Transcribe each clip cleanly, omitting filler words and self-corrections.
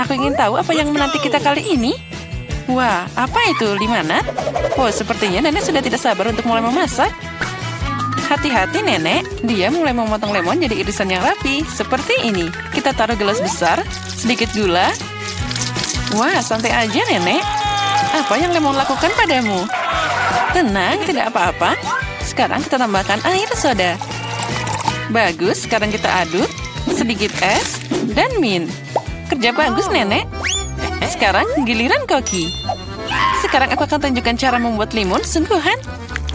Aku ingin tahu apa yang menanti kita kali ini. Wah, apa itu, limonad? Oh, sepertinya nenek sudah tidak sabar untuk mulai memasak. Hati-hati, nenek. Dia mulai memotong lemon jadi irisan yang rapi. Seperti ini. Kita taruh gelas besar, sedikit gula. Wah, santai aja, nenek. Apa yang lemon lakukan padamu? Tenang, tidak apa-apa. Sekarang kita tambahkan air soda. Bagus, sekarang kita aduk. Sedikit es dan mint. Kerja bagus, nenek. Sekarang giliran koki. Sekarang aku akan tunjukkan cara membuat limun sungguhan.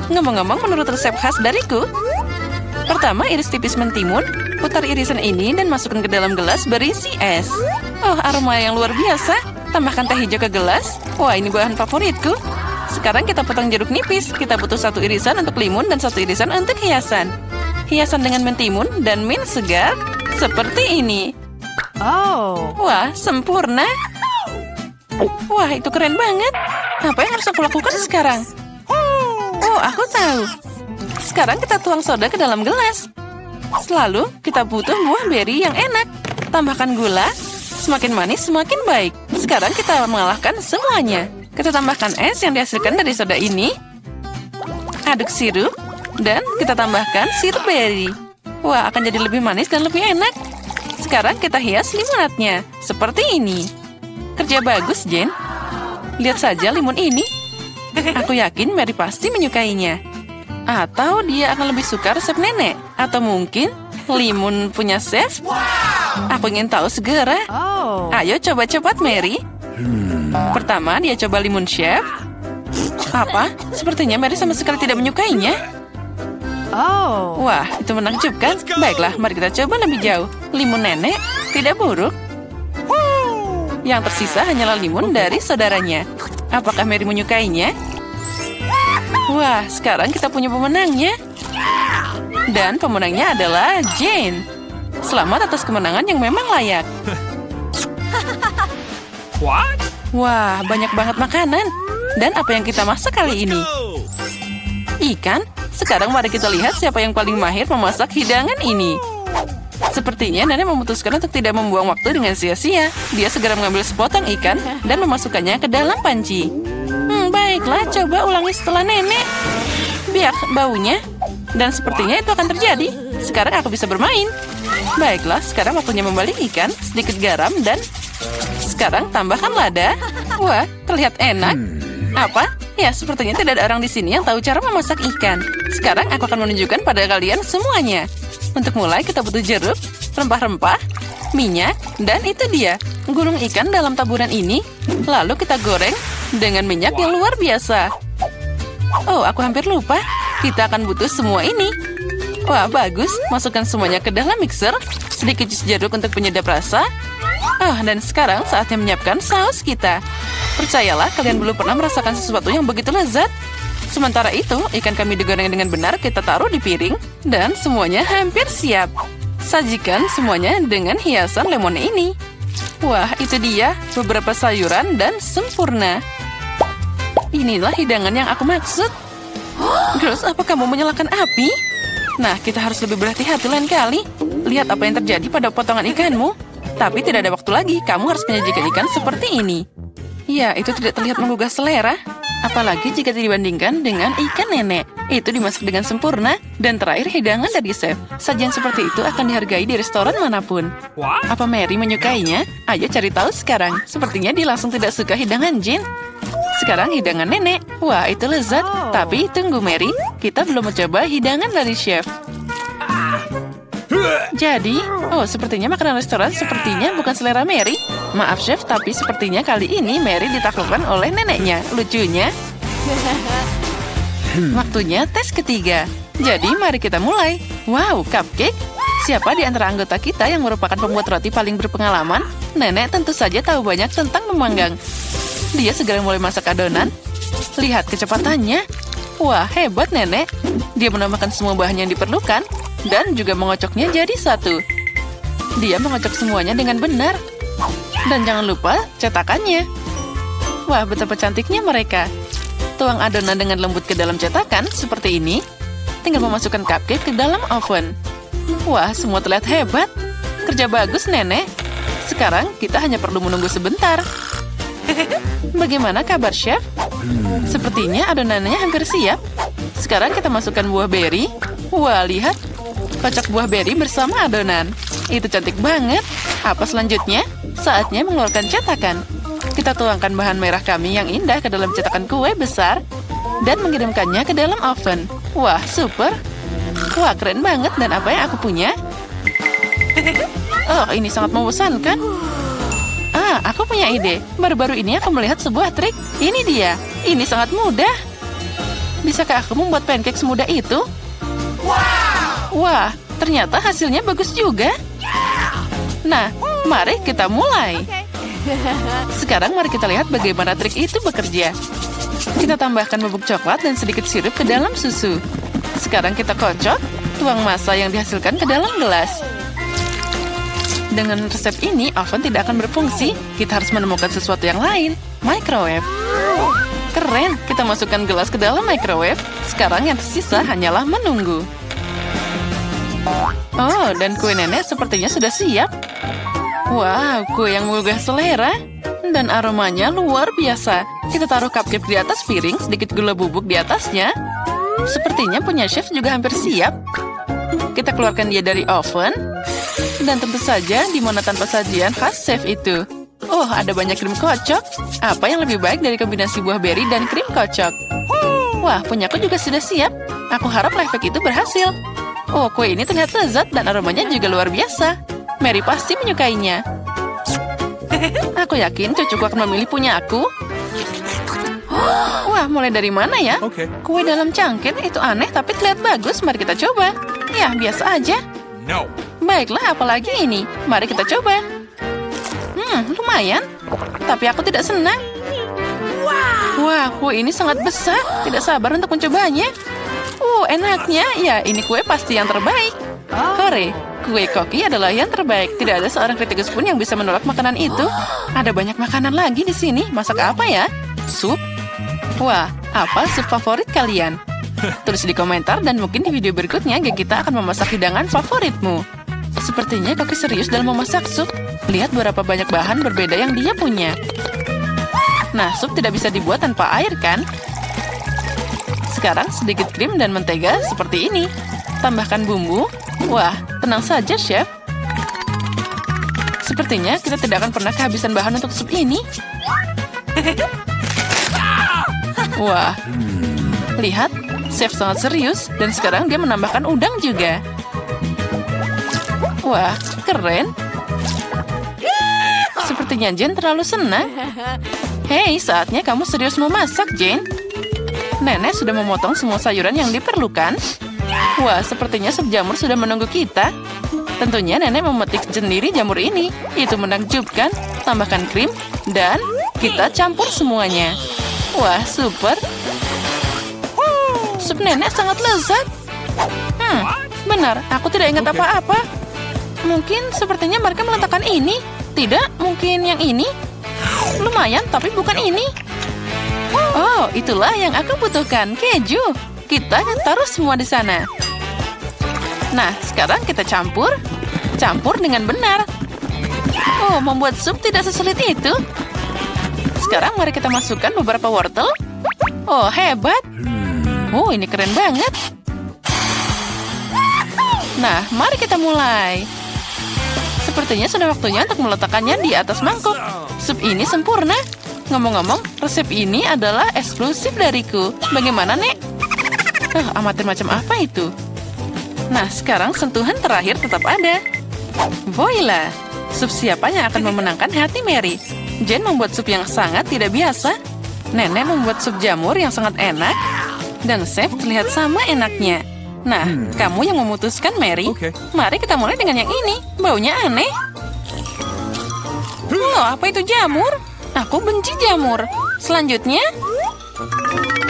Ngomong-ngomong, menurut resep khas dariku. Pertama, iris tipis mentimun, putar irisan ini dan masukkan ke dalam gelas berisi es. Oh, aroma yang luar biasa. Tambahkan teh hijau ke gelas. Wah, ini bahan favoritku. Sekarang kita potong jeruk nipis. Kita butuh 1 irisan untuk limun dan 1 irisan untuk hiasan. Hiasan dengan mentimun dan mint segar. Seperti ini. Oh. Wah, sempurna. Wah, itu keren banget. Apa yang harus aku lakukan sekarang? Oh, aku tahu. Sekarang kita tuang soda ke dalam gelas. Selalu kita butuh buah beri yang enak. Tambahkan gula. Semakin manis, semakin baik. Sekarang kita mengalahkan semuanya. Kita tambahkan es yang dihasilkan dari soda ini. Aduk sirup. Dan kita tambahkan sirup beri. Wah, akan jadi lebih manis dan lebih enak. Sekarang kita hias limonadnya. Seperti ini. Kerja bagus, Jen. Lihat saja limun ini. Aku yakin Mary pasti menyukainya. Atau dia akan lebih suka resep nenek. Atau mungkin limun punya chef. Aku ingin tahu segera. Ayo coba cepat, Mary. Pertama, dia coba limun chef. Apa? Sepertinya Mary sama sekali tidak menyukainya. Wah, itu menakjubkan. Baiklah, mari kita coba lebih jauh. Limun nenek tidak buruk. Yang tersisa hanyalah limun dari saudaranya. Apakah Mary menyukainya? Wah, sekarang kita punya pemenangnya. Dan pemenangnya adalah Jane. Selamat atas kemenangan yang memang layak. Wah, banyak banget makanan. Dan apa yang kita masak kali ini? Ikan? Sekarang mari kita lihat siapa yang paling mahir memasak hidangan ini. Sepertinya nenek memutuskan untuk tidak membuang waktu dengan sia-sia. Dia segera mengambil sepotong ikan dan memasukkannya ke dalam panci. Baiklah, coba ulangi setelah nenek. Biar baunya. Dan sepertinya itu akan terjadi. Sekarang aku bisa bermain. Baiklah, sekarang waktunya membalik ikan, sedikit garam, dan sekarang tambahkan lada. Wah, terlihat enak. Apa? Ya, sepertinya tidak ada orang di sini yang tahu cara memasak ikan. Sekarang aku akan menunjukkan pada kalian semuanya. Untuk mulai, kita butuh jeruk, rempah-rempah, minyak, dan itu dia, gulung ikan dalam taburan ini. Lalu kita goreng dengan minyak yang luar biasa. Oh, aku hampir lupa. Kita akan butuh semua ini. Wah, bagus. Masukkan semuanya ke dalam mixer. Sedikit jus jeruk untuk penyedap rasa. Oh, dan sekarang saatnya menyiapkan saus kita. Percayalah, kalian belum pernah merasakan sesuatu yang begitu lezat. Sementara itu, ikan kami digoreng dengan benar, kita taruh di piring. Dan semuanya hampir siap. Sajikan semuanya dengan hiasan lemon ini. Wah, itu dia, beberapa sayuran dan sempurna. Inilah hidangan yang aku maksud. Girls, apa kamu menyalakan api? Nah, kita harus lebih berhati-hati lain kali. Lihat apa yang terjadi pada potongan ikanmu. Tapi tidak ada waktu lagi, kamu harus menyajikan ikan seperti ini. Ya, itu tidak terlihat menggugah selera. Apalagi jika dibandingkan dengan ikan nenek. Itu dimasak dengan sempurna. Dan terakhir, hidangan dari chef. Sajian seperti itu akan dihargai di restoran manapun. Apa Mary menyukainya? Ayo cari tahu sekarang. Sepertinya dia langsung tidak suka hidangan Jin. Sekarang hidangan nenek. Wah, itu lezat. Tapi tunggu Mary, kita belum mencoba hidangan dari chef. Jadi, sepertinya makanan restoran sepertinya bukan selera Mary. Maaf chef, tapi sepertinya kali ini Mary ditaklukkan oleh neneknya. Lucunya. Waktunya tes ketiga. Jadi mari kita mulai. Wow, cupcake. Siapa di antara anggota kita yang merupakan pembuat roti paling berpengalaman? Nenek tentu saja tahu banyak tentang memanggang. Dia segera mulai masak adonan. Lihat kecepatannya. Wah, hebat nenek. Dia menambahkan semua bahan yang diperlukan. Dan juga mengocoknya jadi satu. Dia mengocok semuanya dengan benar. Dan jangan lupa cetakannya. Wah, betapa cantiknya mereka. Tuang adonan dengan lembut ke dalam cetakan seperti ini. Tinggal memasukkan cupcake ke dalam oven. Wah, semua terlihat hebat. Kerja bagus, nenek. Sekarang kita hanya perlu menunggu sebentar. Bagaimana kabar, Chef? Sepertinya adonannya hampir siap. Sekarang kita masukkan buah beri. Wah, lihat. Kocok buah beri bersama adonan. Itu cantik banget. Apa selanjutnya? Saatnya mengeluarkan cetakan. Kita tuangkan bahan merah kami yang indah ke dalam cetakan kue besar dan mengirimkannya ke dalam oven. Wah, super. Wah, keren banget. Dan apa yang aku punya? Oh, ini sangat membosankan. Aku punya ide. Baru-baru ini aku melihat sebuah trik. Ini dia. Ini sangat mudah. Bisakah aku membuat pancake semudah itu? Wah, ternyata hasilnya bagus juga. Nah, mari kita mulai. Sekarang mari kita lihat bagaimana trik itu bekerja. Kita tambahkan bubuk coklat dan sedikit sirup ke dalam susu. Sekarang kita kocok, tuang massa yang dihasilkan ke dalam gelas. Dengan resep ini, oven tidak akan berfungsi. Kita harus menemukan sesuatu yang lain. Microwave. Keren, kita masukkan gelas ke dalam microwave. Sekarang yang tersisa hanyalah menunggu. Oh, dan kue nenek sepertinya sudah siap. Wow, kue yang menggugah selera. Dan aromanya luar biasa. Kita taruh cupcake di atas piring, sedikit gula bubuk di atasnya. Sepertinya punya chef juga hampir siap. Kita keluarkan dia dari oven. Dan tentu saja di mana tanpa sajian khas chef itu. Oh, ada banyak krim kocok. Apa yang lebih baik dari kombinasi buah beri dan krim kocok? Wah, punyaku juga sudah siap. Aku harap life hack itu berhasil. Oh, kue ini terlihat lezat dan aromanya juga luar biasa. Mary pasti menyukainya. Aku yakin cucuku akan memilih punya aku. Wah, mulai dari mana ya? Kue dalam cangkir itu aneh tapi terlihat bagus. Mari kita coba. Ya, biasa aja. No. Baiklah, apalagi ini. Mari kita coba. Lumayan. Tapi aku tidak senang. Wah, kue ini sangat besar. Tidak sabar untuk mencobanya. Enaknya. Ya, ini kue pasti yang terbaik. Hore, kue koki adalah yang terbaik. Tidak ada seorang kritikus pun yang bisa menolak makanan itu. Ada banyak makanan lagi di sini. Masak apa ya? Sup? Wah, apa sup favorit kalian? Tulis di komentar dan mungkin di video berikutnya kita akan memasak hidangan favoritmu. Sepertinya Koki serius dalam memasak sup. Lihat berapa banyak bahan berbeda yang dia punya. Nah, sup tidak bisa dibuat tanpa air, kan? Sekarang sedikit krim dan mentega seperti ini. Tambahkan bumbu. Wah, tenang saja, Chef. Sepertinya kita tidak akan pernah kehabisan bahan untuk sup ini. Wah, lihat. Chef sangat serius, dan sekarang dia menambahkan udang juga. Wah, keren. Sepertinya Jane terlalu senang. Hei, saatnya kamu serius memasak, Jane. Nenek sudah memotong semua sayuran yang diperlukan. Wah, sepertinya sup jamur sudah menunggu kita. Tentunya nenek memetik sendiri jamur ini. Itu menakjubkan. Tambahkan krim, dan kita campur semuanya. Wah, super. Sup nenek sangat lezat. Benar, aku tidak ingat apa-apa. Mungkin sepertinya mereka meletakkan ini. Tidak, mungkin yang ini. Lumayan, tapi bukan ini. Oh, itulah yang aku butuhkan, keju. Kita taruh semua di sana. Nah, sekarang kita campur. Campur dengan benar. Oh, membuat sup tidak sesulit itu. Sekarang mari kita masukkan beberapa wortel. Oh, hebat. Oh, ini keren banget. Nah, mari kita mulai. Sepertinya sudah waktunya untuk meletakkannya di atas mangkuk. Sup ini sempurna. Ngomong-ngomong, resep ini adalah eksklusif dariku. Bagaimana, Nek? Amatir macam apa itu? Nah, sekarang sentuhan terakhir tetap ada. Voila! Sup siapa yang akan memenangkan hati Mary? Jane membuat sup yang sangat tidak biasa. Nenek membuat sup jamur yang sangat enak. Dan Chef terlihat sama enaknya. Nah, kamu yang memutuskan, Mary. Mari kita mulai dengan yang ini. Baunya aneh. Apa itu jamur? Aku benci jamur. Selanjutnya.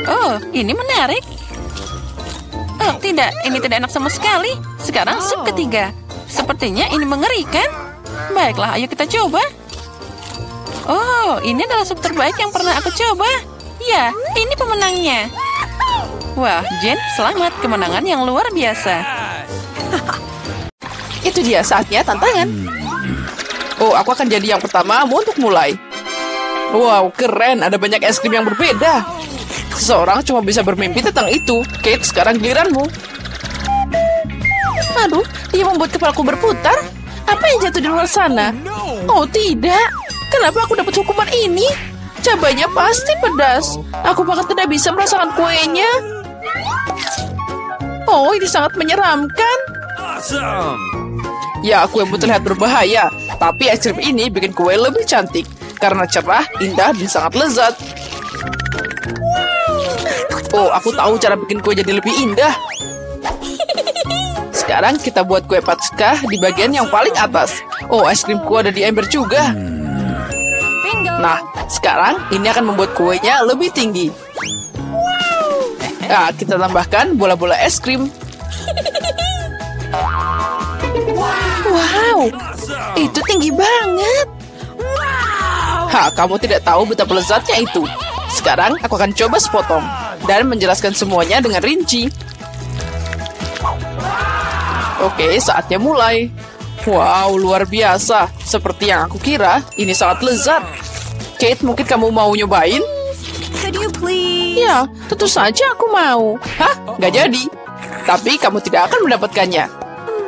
Oh, ini menarik. Oh, tidak. Ini tidak enak sama sekali. Sekarang sup ketiga. Sepertinya ini mengerikan. Baiklah, ayo kita coba. Oh, ini adalah sup terbaik yang pernah aku coba. Ya, ini pemenangnya. Wah, Jane, selamat. Kemenangan yang luar biasa. Itu dia saatnya tantangan. Oh, aku akan jadi yang pertama untuk mulai. Wow, keren. Ada banyak es krim yang berbeda. Seseorang cuma bisa bermimpi tentang itu. Kate, sekarang giliranmu. Aduh, dia membuat kepalaku berputar. Apa yang jatuh di luar sana? Oh tidak, kenapa aku dapat hukuman ini? Cabanya pasti pedas. Aku bahkan tidak bisa merasakan kuenya. Oh, ini sangat menyeramkan. Ya, kue pun terlihat berbahaya. Tapi es krim ini bikin kue lebih cantik. Karena cerah, indah, dan sangat lezat. Oh, aku tahu cara bikin kue jadi lebih indah. Sekarang kita buat kue Paskah di bagian yang paling atas. Oh, es krimku ada di ember juga. Nah, sekarang ini akan membuat kuenya lebih tinggi. Nah, kita tambahkan bola-bola es krim. Wow, itu tinggi banget. Kamu tidak tahu betapa lezatnya itu. Sekarang aku akan coba sepotong dan menjelaskan semuanya dengan rinci. Oke, saatnya mulai. Wow, luar biasa. Seperti yang aku kira, ini sangat lezat. Kate, mungkin kamu mau nyobain? Could you please? Ya, tentu saja aku mau. Nggak jadi. Tapi kamu tidak akan mendapatkannya.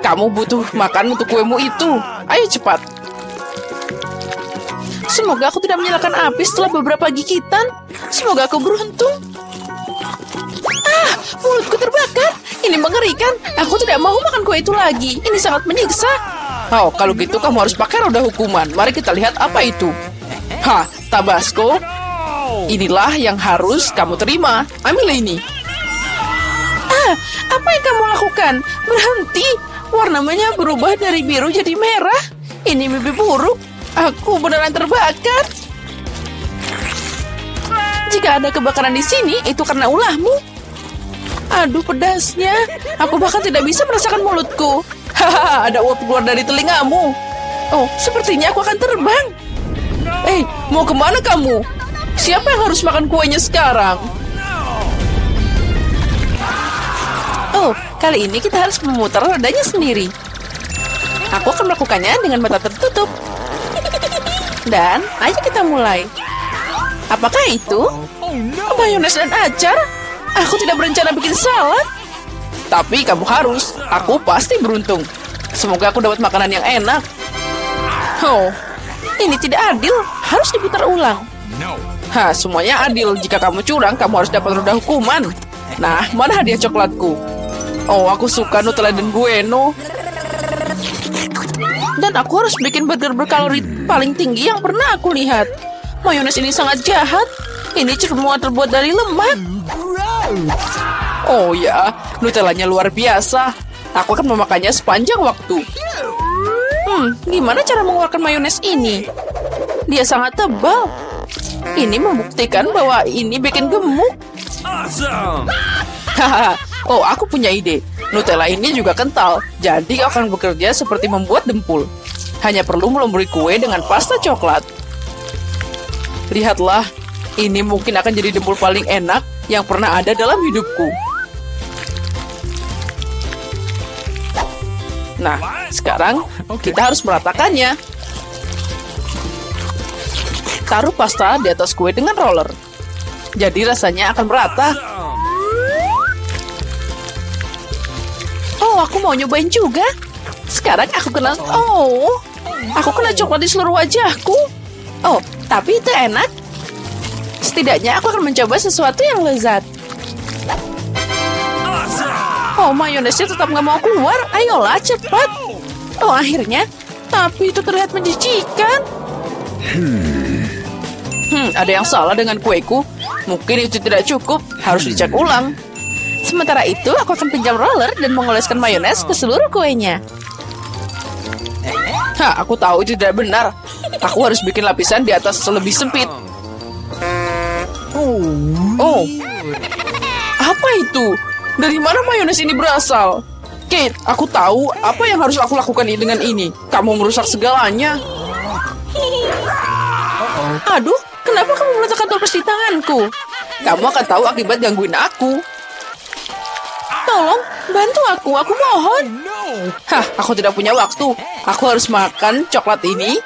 Kamu butuh makan untuk kuemu itu. Ayo cepat. Semoga aku tidak menyalakan api setelah beberapa gigitan. Semoga aku beruntung. Mulutku terbakar. Ini mengerikan. Aku tidak mau makan kue itu lagi. Ini sangat menyiksa. Oh, kalau gitu kamu harus pakai roda hukuman. Mari kita lihat apa itu. Tabasco. Inilah yang harus kamu terima. Ambil ini. Apa yang kamu lakukan? Berhenti. Warnanya berubah dari biru jadi merah. Ini mimpi buruk. Aku beneran terbakar. Jika ada kebakaran di sini, itu karena ulahmu. Aduh, pedasnya. Aku bahkan tidak bisa merasakan mulutku. Ada uap keluar dari telingamu. Oh, sepertinya aku akan terbang. Mau kemana kamu? Siapa yang harus makan kuenya sekarang? Oh, kali ini kita harus memutar rodanya sendiri. Aku akan melakukannya dengan mata tertutup. Dan, ayo kita mulai. Apakah itu? Mayones dan acar? Aku tidak berencana bikin salad. Tapi kamu harus. Aku pasti beruntung. Semoga aku dapat makanan yang enak. Oh, ini tidak adil. Harus diputar ulang. Semuanya adil. Jika kamu curang, kamu harus dapat roda hukuman. Nah, mana hadiah coklatku? Oh, aku suka Nutella dan Bueno. Dan aku harus bikin burger berkalori paling tinggi yang pernah aku lihat. Mayones ini sangat jahat. Ini semua terbuat dari lemak. Oh ya, Nutellanya luar biasa. Aku akan memakannya sepanjang waktu. Gimana cara mengeluarkan mayones ini? Dia sangat tebal. Ini membuktikan bahwa ini bikin gemuk. Oh, aku punya ide. Nutella ini juga kental, jadi akan bekerja seperti membuat dempul. Hanya perlu melumuri kue dengan pasta coklat. Lihatlah, ini mungkin akan jadi dempul paling enak yang pernah ada dalam hidupku. Nah, sekarang kita harus meratakannya. Taruh pasta di atas kue dengan roller. Jadi rasanya akan merata. Oh, aku mau nyobain juga. Sekarang aku kena... aku kena coklat di seluruh wajahku. Oh, tapi itu enak. Setidaknya aku akan mencoba sesuatu yang lezat. Oh, mayonesnya tetap nggak mau keluar. Ayolah, cepat. Oh, akhirnya. Tapi itu terlihat menjijikan. Ada yang salah dengan kueku. Mungkin itu tidak cukup. Harus dicek ulang. Sementara itu, aku akan pinjam roller dan mengoleskan mayones ke seluruh kuenya. Aku tahu itu tidak benar. Aku harus bikin lapisan di atas lebih sempit. Oh, apa itu? Dari mana mayones ini berasal? Kate, aku tahu apa yang harus aku lakukan dengan ini. Kamu merusak segalanya. Aduh, kenapa kamu meletakkan toples di tanganku? Kamu akan tahu akibat gangguin aku. Tolong, bantu aku mohon. Aku tidak punya waktu. Aku harus makan coklat ini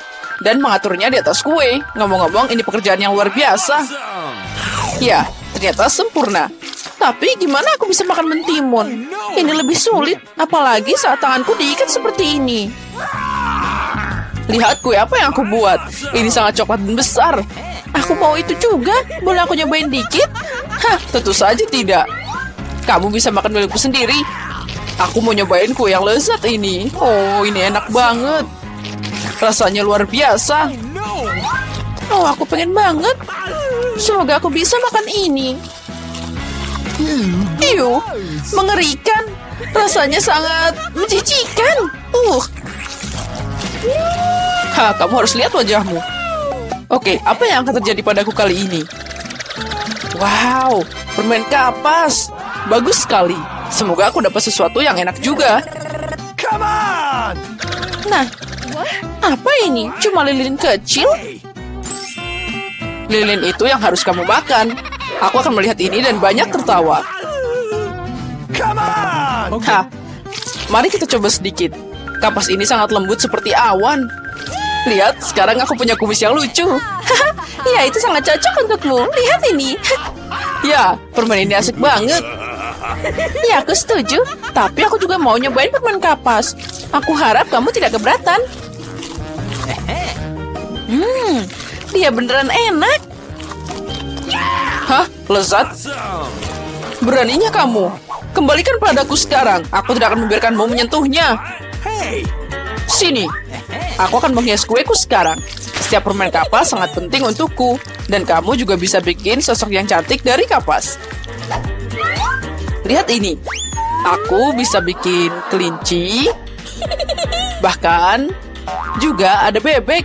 dan mengaturnya di atas kue. Ngomong-ngomong, ini pekerjaan yang luar biasa. Ya, ternyata sempurna. Tapi gimana aku bisa makan mentimun? Ini lebih sulit, apalagi saat tanganku diikat seperti ini. Lihat kue apa yang aku buat. Ini sangat coklat dan besar. Aku mau itu juga. Boleh aku nyobain dikit? Hah, tentu saja tidak. Kamu bisa makan milikku sendiri. Aku mau nyobain kue yang lezat ini. Oh, ini enak banget. Rasanya luar biasa. Oh, aku pengen banget. Semoga aku bisa makan ini. Iu, mengerikan. Rasanya sangat menjijikan. Kamu harus lihat wajahmu. Oke, apa yang akan terjadi padaku kali ini? Wow, permen kapas. Bagus sekali. Semoga aku dapat sesuatu yang enak juga. Nah, apa ini? Cuma lilin kecil? Lilin itu yang harus kamu makan. Aku akan melihat ini dan banyak tertawa. Mari kita coba sedikit. Kapas ini sangat lembut seperti awan. Lihat, sekarang aku punya kumis yang lucu. Ya, itu sangat cocok untukmu. Lihat ini. Ya, permen ini asik banget. Ya, aku setuju. Tapi aku juga mau nyobain permen kapas. Aku harap kamu tidak keberatan. Dia beneran enak. Hah? Lezat? Beraninya kamu? Kembalikan padaku sekarang. Aku tidak akan membiarkanmu menyentuhnya. Sini. Aku akan menghias kueku sekarang. Setiap permen kapas sangat penting untukku. Dan kamu juga bisa bikin sosok yang cantik dari kapas. Lihat ini. Aku bisa bikin kelinci. Bahkan juga ada bebek.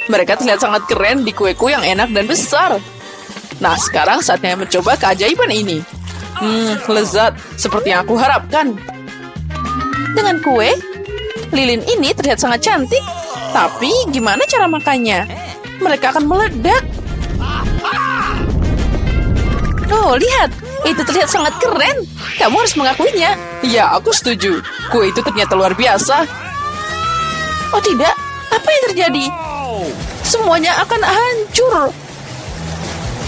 Mereka terlihat sangat keren di kueku yang enak dan besar. Nah, sekarang saatnya mencoba keajaiban ini. Lezat. Seperti yang aku harapkan. Dengan kue, lilin ini terlihat sangat cantik. Tapi gimana cara makannya? Mereka akan meledak. Oh, lihat. Itu terlihat sangat keren. Kamu harus mengakuinya. Ya, aku setuju. Kue itu ternyata luar biasa. Oh tidak, apa yang terjadi? Semuanya akan hancur.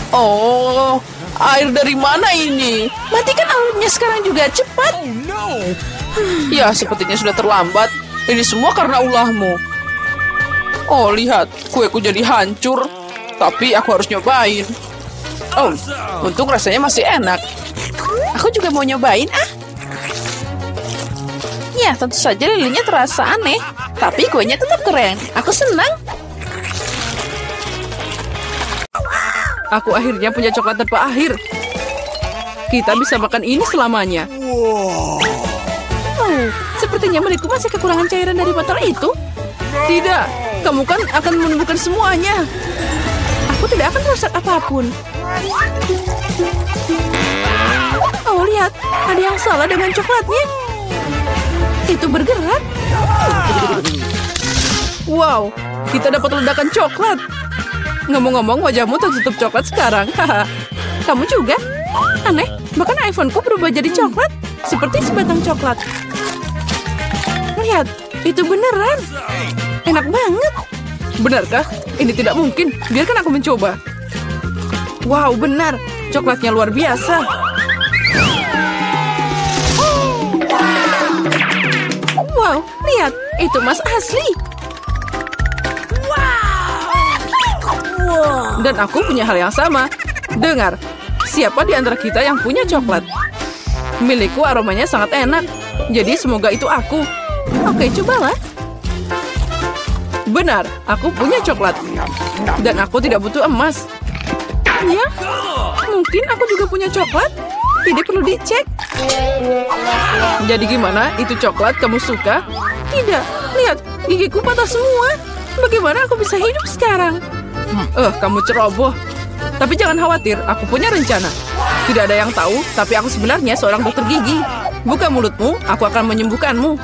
Oh, air dari mana ini? Matikan airnya sekarang juga, cepat. Ya, sepertinya sudah terlambat. Ini semua karena ulahmu. Oh, lihat, kueku jadi hancur. Tapi aku harus nyobain. Oh, untung rasanya masih enak. Aku juga mau nyobain, Ya, tentu saja lilinnya terasa aneh. Tapi kuenya tetap keren. Aku senang. Aku akhirnya punya coklat tanpa akhir. Kita bisa makan ini selamanya. Oh, sepertinya milikku masih kekurangan cairan dari botol itu. Tidak, kamu kan akan menemukan semuanya. Aku tidak akan merusak apapun. Oh, lihat. Ada yang salah dengan coklatnya. Itu bergerak. Wow, kita dapat ledakan coklat. Ngomong-ngomong, wajahmu tertutup coklat sekarang. Kamu juga? Aneh, bahkan iPhone-ku berubah jadi coklat. Seperti sebatang coklat. Lihat, itu beneran. Enak banget. Benarkah? Ini tidak mungkin. Biarkan aku mencoba. Wow, benar. Coklatnya luar biasa. Wow, lihat. Itu emas asli. Dan aku punya hal yang sama. Dengar, siapa di antara kita yang punya coklat? Milikku aromanya sangat enak. Jadi semoga itu aku. Oke, cobalah. Benar, aku punya coklat. Dan aku tidak butuh emas. Ya, mungkin aku juga punya coklat. Tidak perlu dicek. Jadi gimana? Itu coklat kamu suka? Tidak, lihat, gigiku patah semua. Bagaimana aku bisa hidup sekarang? Kamu ceroboh. Tapi jangan khawatir, aku punya rencana. Tidak ada yang tahu, tapi aku sebenarnya seorang dokter gigi. Buka mulutmu, aku akan menyembuhkanmu.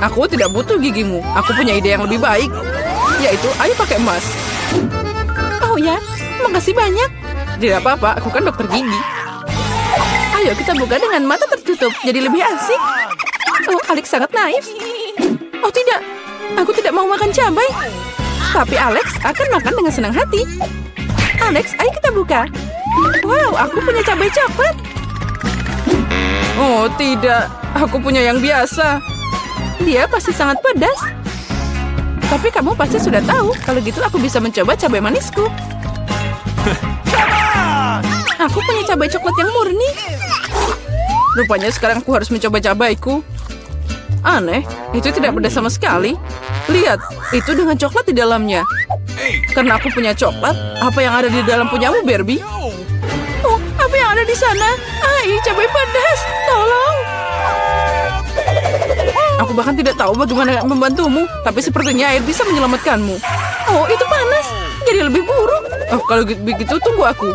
Aku tidak butuh gigimu. Aku punya ide yang lebih baik. Yaitu, ayo pakai emas. Oh ya, makasih banyak. Tidak apa-apa, aku kan dokter gigi. Ayo kita buka dengan mata tertutup, jadi lebih asik. Oh, Alex sangat naif. Oh tidak, aku tidak mau makan cabai. Tapi Alex akan makan dengan senang hati. Alex, ayo kita buka. Wow, aku punya cabai coklat. Oh, tidak. Aku punya yang biasa. Dia pasti sangat pedas. Tapi kamu pasti sudah tahu. Kalau gitu aku bisa mencoba cabai manisku. Aku punya cabai coklat yang murni. Rupanya sekarang aku harus mencoba cabaiku. Aneh, itu tidak pedas sama sekali. Lihat, itu dengan coklat di dalamnya. Karena aku punya coklat, apa yang ada di dalam punyamu, Barbie? Oh, apa yang ada di sana? Cabai pedas, tolong. Aku bahkan tidak tahu bagaimana membantumu, tapi sepertinya air bisa menyelamatkanmu. Oh, itu panas. Jadi lebih buruk. Oh, kalau begitu tunggu aku.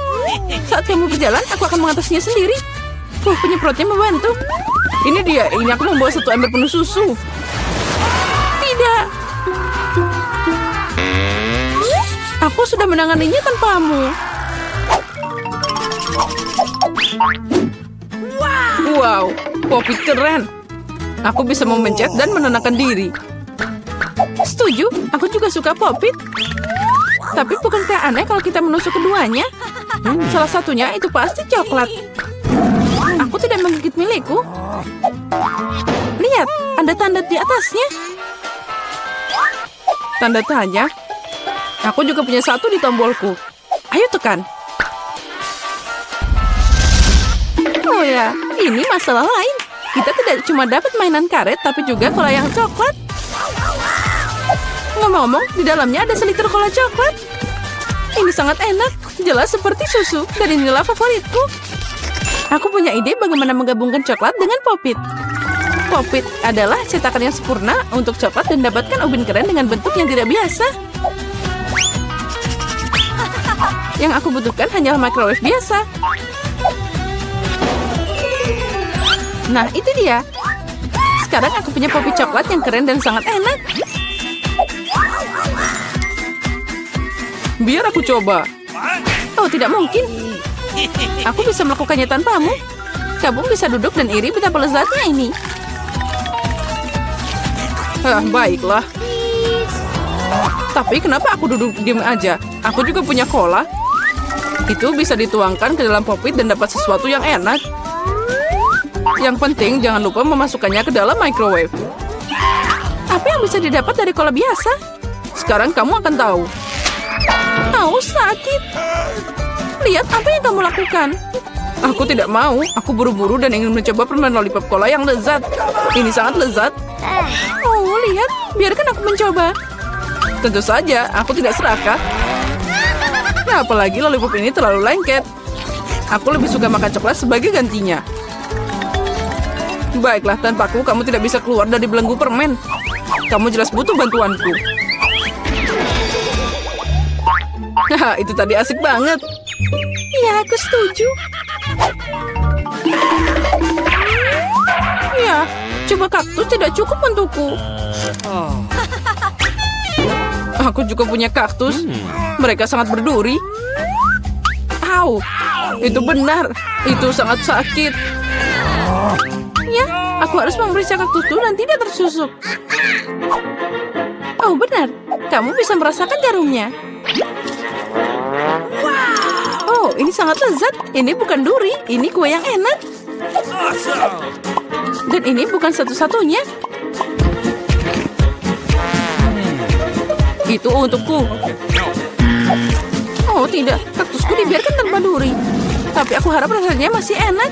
Saat kamu berjalan, aku akan mengatasinya sendiri. Penyemprotnya membantu. Ini dia, ini aku membawa satu ember penuh susu. Tidak. Aku sudah menanganinya tanpamu. Wow, Poppy keren. Aku bisa memencet dan menenangkan diri. Setuju, aku juga suka Poppy. Tapi bukankah aneh kalau kita menusuk keduanya? Salah satunya itu pasti coklat. Aku tidak menggigit milikku. Lihat, ada tanda di atasnya. Tanda tanya. Aku juga punya satu di tombolku. Ayo tekan. Oh ya, ini masalah lain. Kita tidak cuma dapat mainan karet, tapi juga cola yang coklat. Ngomong-ngomong, di dalamnya ada seliter cola coklat. Ini sangat enak, jelas seperti susu, dan inilah favoritku. Aku punya ide bagaimana menggabungkan coklat dengan Pop-It. Pop-It adalah cetakan yang sempurna untuk coklat dan dapatkan ubin keren dengan bentuk yang tidak biasa. Yang aku butuhkan hanyalah microwave biasa. Nah, itu dia. Sekarang aku punya Pop-It coklat yang keren dan sangat enak. Biar aku coba. Oh, tidak mungkin. Aku bisa melakukannya tanpamu. Kamu bisa duduk dan iri betapa lezatnya ini. Baiklah. Tapi kenapa aku duduk diam aja? Aku juga punya cola. Itu bisa dituangkan ke dalam Pop-It dan dapat sesuatu yang enak. Yang penting jangan lupa memasukkannya ke dalam microwave. Apa yang bisa didapat dari cola biasa? Sekarang kamu akan tahu. Oh, sakit. Lihat apa yang kamu lakukan. Aku tidak mau. Aku buru-buru dan ingin mencoba permen lollipop cola yang lezat. Ini sangat lezat. Oh, lihat. Biarkan aku mencoba. Tentu saja, aku tidak serakah. Nah, apalagi lollipop ini terlalu lengket. Aku lebih suka makan coklat sebagai gantinya. Baiklah, tanpaku kamu tidak bisa keluar dari belenggu permen. Kamu jelas butuh bantuanku. Haha, itu tadi asik banget. Ya, aku setuju. Ya, coba kaktus tidak cukup untukku. Aku juga punya kaktus. Mereka sangat berduri. Au, itu benar. Itu sangat sakit. Ya, aku harus memeriksa kaktusku dan tidak tersusuk. Oh, benar. Kamu bisa merasakan jarumnya. Oh, ini sangat lezat. Ini bukan duri, ini kue yang enak. Dan ini bukan satu-satunya. Itu untukku. Oh, tidak. Kaktusku dibiarkan tanpa duri. Tapi aku harap rasanya masih enak.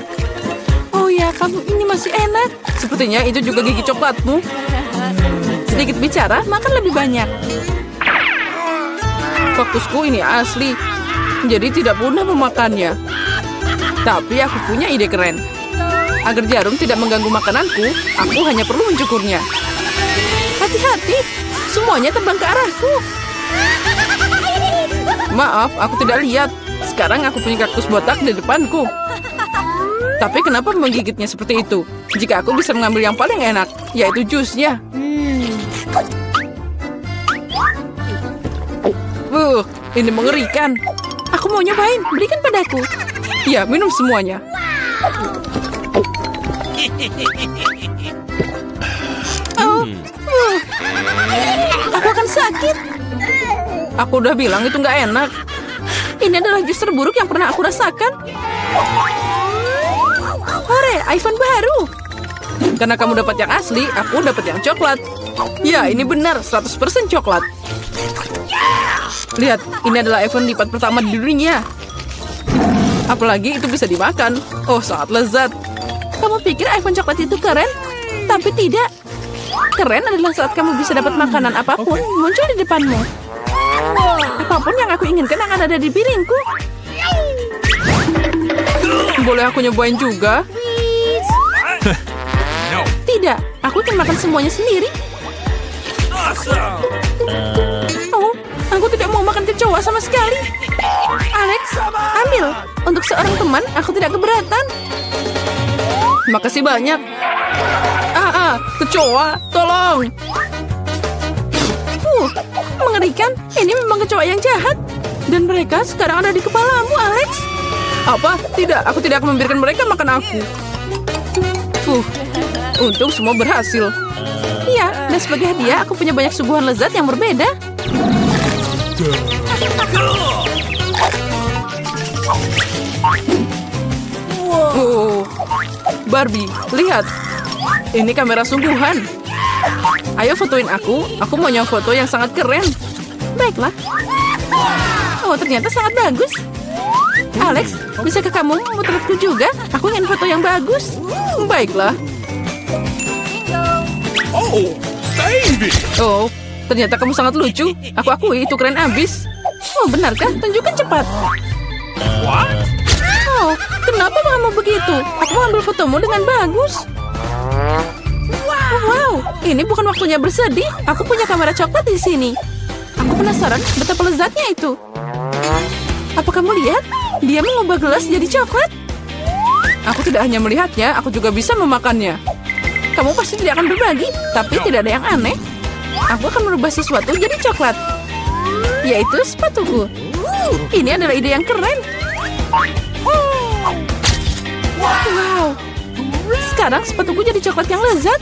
Oh ya, kamu ini masih enak. Sepertinya itu juga gigi coklatmu. Sedikit bicara, makan lebih banyak. Kaktusku ini asli. Jadi tidak mudah memakannya. Tapi aku punya ide keren. Agar jarum tidak mengganggu makananku, aku hanya perlu mencukurnya. Hati-hati, semuanya terbang ke arahku. Maaf, aku tidak lihat. Sekarang aku punya kaktus botak di depanku. Tapi kenapa menggigitnya seperti itu? Jika aku bisa mengambil yang paling enak, yaitu jusnya. Ini mengerikan. Aku mau nyobain, berikan padaku. Ya, minum semuanya. Oh, aku akan sakit. Aku udah bilang itu nggak enak. Ini adalah jus terburuk yang pernah aku rasakan. Hore, iPhone baru. Karena kamu dapat yang asli, aku dapat yang coklat. Ya, ini benar, 100% coklat. Lihat, ini adalah iPhone lipat pertama di dunia. Apalagi itu bisa dimakan. Oh, sangat lezat. Kamu pikir iPhone coklat itu keren? Tapi tidak. Keren adalah saat kamu bisa dapat makanan apapun muncul di depanmu. Apapun yang aku inginkan akan ada di piringku. Boleh aku nyobain juga? Tidak, aku akan makan semuanya sendiri. Oh, aku tidak mau makan kecoa sama sekali. Alex, ambil. Untuk seorang teman, aku tidak keberatan. Makasih banyak. Kecoa, tolong. Mengerikan. Ini memang kecoa yang jahat. Dan mereka sekarang ada di kepalamu, Alex. Apa? Tidak, aku tidak akan membiarkan mereka makan aku. Untung semua berhasil. Iya, dan sebagai hadiah aku punya banyak suguhan lezat yang berbeda. Oh, Barbie, lihat. Ini kamera sungguhan. Ayo fotoin aku. Aku mau foto yang sangat keren. Baiklah. Oh, ternyata sangat bagus. Alex, bisakah kamu memotretku juga? Aku ingin foto yang bagus. Baiklah. Oh, baby. Oh, ternyata kamu sangat lucu. Aku akui itu keren abis. Oh, benarkah? Tunjukkan cepat. What? Oh, kenapa kamu begitu? Aku mau ambil fotomu dengan bagus. Wow, ini bukan waktunya bersedih. Aku punya kamera coklat di sini. Aku penasaran betapa lezatnya itu. Apa kamu lihat? Dia mengubah gelas jadi coklat. Aku tidak hanya melihatnya, aku juga bisa memakannya. Kamu pasti tidak akan berbagi, tapi tidak ada yang aneh. Aku akan merubah sesuatu jadi coklat. Yaitu sepatuku. Ini adalah ide yang keren. Wow. Sekarang sepatuku jadi coklat yang lezat.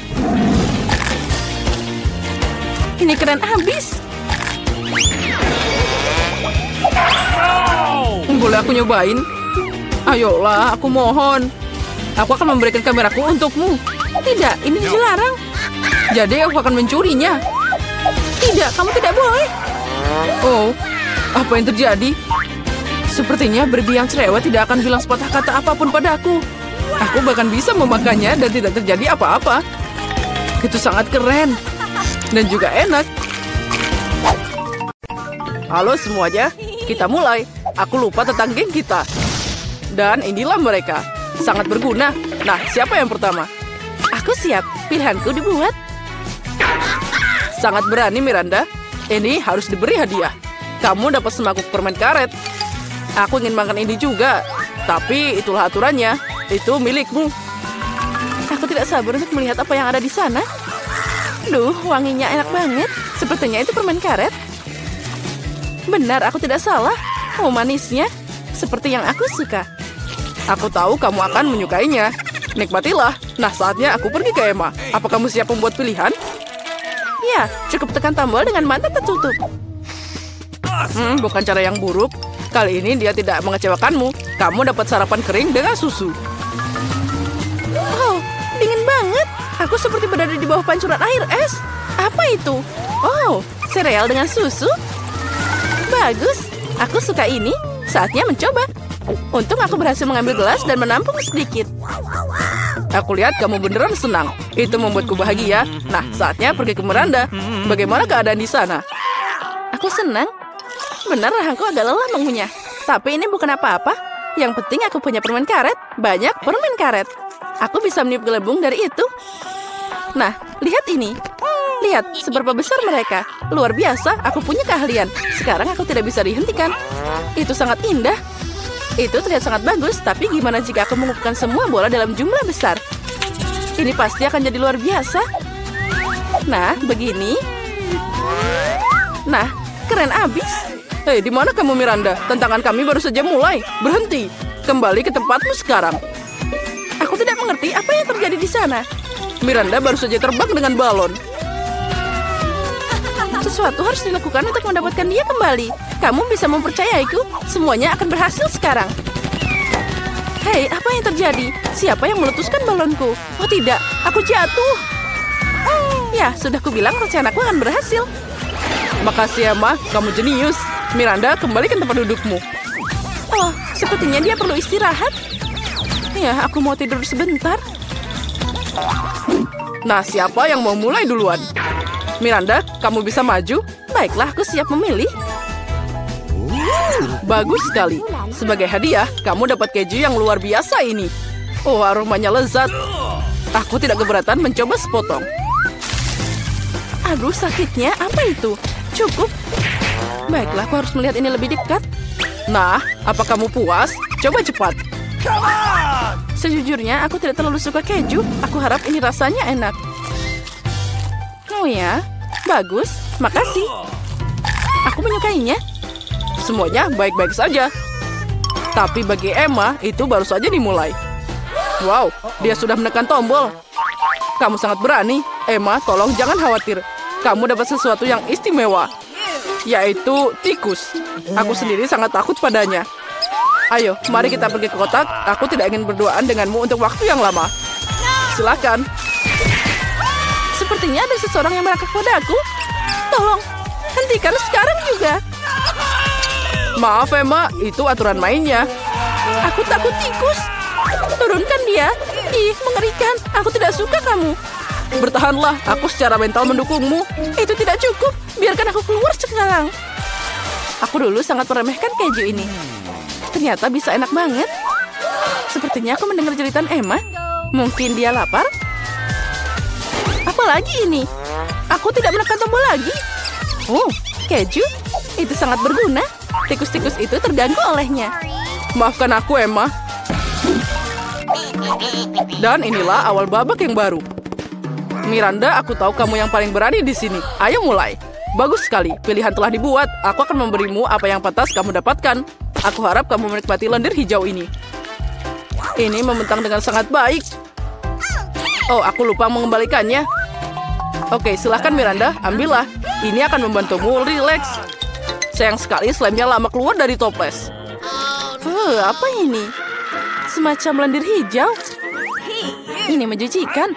Ini keren abis. Boleh aku nyobain? Ayolah, aku mohon. Aku akan memberikan kameraku untukmu. Tidak, ini dilarang. Jadi aku akan mencurinya. Tidak, kamu tidak boleh. Oh, apa yang terjadi? Sepertinya Barbie yang cerewet tidak akan bilang sepatah kata apapun padaku. Aku bahkan bisa memakannya dan tidak terjadi apa-apa. Itu sangat keren. Dan juga enak. Halo semuanya, kita mulai. Aku lupa tentang geng kita. Dan inilah mereka. Sangat berguna. Nah, siapa yang pertama? Aku siap. Pilihanku dibuat. Sangat berani, Miranda. Ini harus diberi hadiah. Kamu dapat semangkuk permen karet. Aku ingin makan ini juga. Tapi itulah aturannya. Itu milikmu. Aku tidak sabar untuk melihat apa yang ada di sana. Duh, wanginya enak banget. Sepertinya itu permen karet. Benar, aku tidak salah. Oh, manisnya. Seperti yang aku suka. Aku tahu kamu akan menyukainya. Nikmatilah. Nah, saatnya aku pergi ke Emma. Apa kamu siap membuat pilihan? Ya, cukup tekan tombol dengan mata tertutup. Bukan cara yang buruk. Kali ini dia tidak mengecewakanmu. Kamu dapat sarapan kering dengan susu. Oh, dingin banget. Aku seperti berada di bawah pancuran air es. Apa itu? Oh, sereal dengan susu? Bagus. Aku suka ini. Saatnya mencoba. Untung aku berhasil mengambil gelas dan menampung sedikit. Aku lihat kamu beneran senang. Itu membuatku bahagia. Nah, saatnya pergi ke Miranda. Bagaimana keadaan di sana? Aku senang. Benar, rahangku agak lelah mengunyah. Tapi ini bukan apa-apa. Yang penting aku punya permen karet. Banyak permen karet. Aku bisa meniup gelembung dari itu. Nah, lihat ini. Lihat, seberapa besar mereka. Luar biasa, aku punya keahlian. Sekarang aku tidak bisa dihentikan. Itu sangat indah. Itu terlihat sangat bagus, tapi gimana jika aku mengumpulkan semua bola dalam jumlah besar? Ini pasti akan jadi luar biasa. Nah, begini. Nah, keren abis. Hei, di mana kamu, Miranda? Tantangan kami baru saja mulai. Berhenti. Kembali ke tempatmu sekarang. Aku tidak mengerti apa yang terjadi di sana. Miranda baru saja terbang dengan balon. Sesuatu harus dilakukan untuk mendapatkan dia kembali. Kamu bisa mempercayaiku, semuanya akan berhasil sekarang. Hei, apa yang terjadi? Siapa yang meletuskan balonku? Oh tidak, aku jatuh. Ya, sudah kubilang rencanaku akan berhasil. Makasih Emma, kamu jenius. Miranda, kembalikan tempat dudukmu. Oh, sepertinya dia perlu istirahat. Ya, aku mau tidur sebentar. Nah, siapa yang mau mulai duluan? Miranda, kamu bisa maju? Baiklah, aku siap memilih. Bagus sekali. Sebagai hadiah, kamu dapat keju yang luar biasa ini. Oh, aromanya lezat. Aku tidak keberatan mencoba sepotong. Aduh, sakitnya. Apa itu? Cukup. Baiklah, aku harus melihat ini lebih dekat. Nah, apa kamu puas? Coba cepat. Sejujurnya, aku tidak terlalu suka keju. Aku harap ini rasanya enak. Oh ya, bagus. Makasih. Aku menyukainya. Semuanya baik-baik saja. Tapi bagi Emma, itu baru saja dimulai. Wow, dia sudah menekan tombol. Kamu sangat berani. Emma, tolong jangan khawatir. Kamu dapat sesuatu yang istimewa, yaitu tikus. Aku sendiri sangat takut padanya. Ayo, mari kita pergi ke kotak. Aku tidak ingin berduaan denganmu untuk waktu yang lama. Silakan. Sepertinya ada seseorang yang merangkak padaku. Tolong, hentikan sekarang juga. Maaf Emma, itu aturan mainnya. Aku takut tikus. Turunkan dia. Ih, mengerikan. Aku tidak suka kamu. Bertahanlah, aku secara mental mendukungmu. Itu tidak cukup. Biarkan aku keluar sekarang. Aku dulu sangat meremehkan keju ini. Ternyata bisa enak banget. Sepertinya aku mendengar jeritan Emma. Mungkin dia lapar? Apalagi ini? Aku tidak menekan tombol lagi. Oh, keju? Itu sangat berguna. Tikus-tikus itu terganggu olehnya. Maafkan aku, Emma. Dan inilah awal babak yang baru. Miranda, aku tahu kamu yang paling berani di sini. Ayo mulai. Bagus sekali, pilihan telah dibuat. Aku akan memberimu apa yang pantas kamu dapatkan. Aku harap kamu menikmati lendir hijau ini. Ini membentang dengan sangat baik. Oh, aku lupa mengembalikannya. Oke, silahkan Miranda, ambillah. Ini akan membantumu rileks. Sayang sekali slime-nya lama keluar dari toples. Apa ini? Semacam lendir hijau. Ini menjijikan.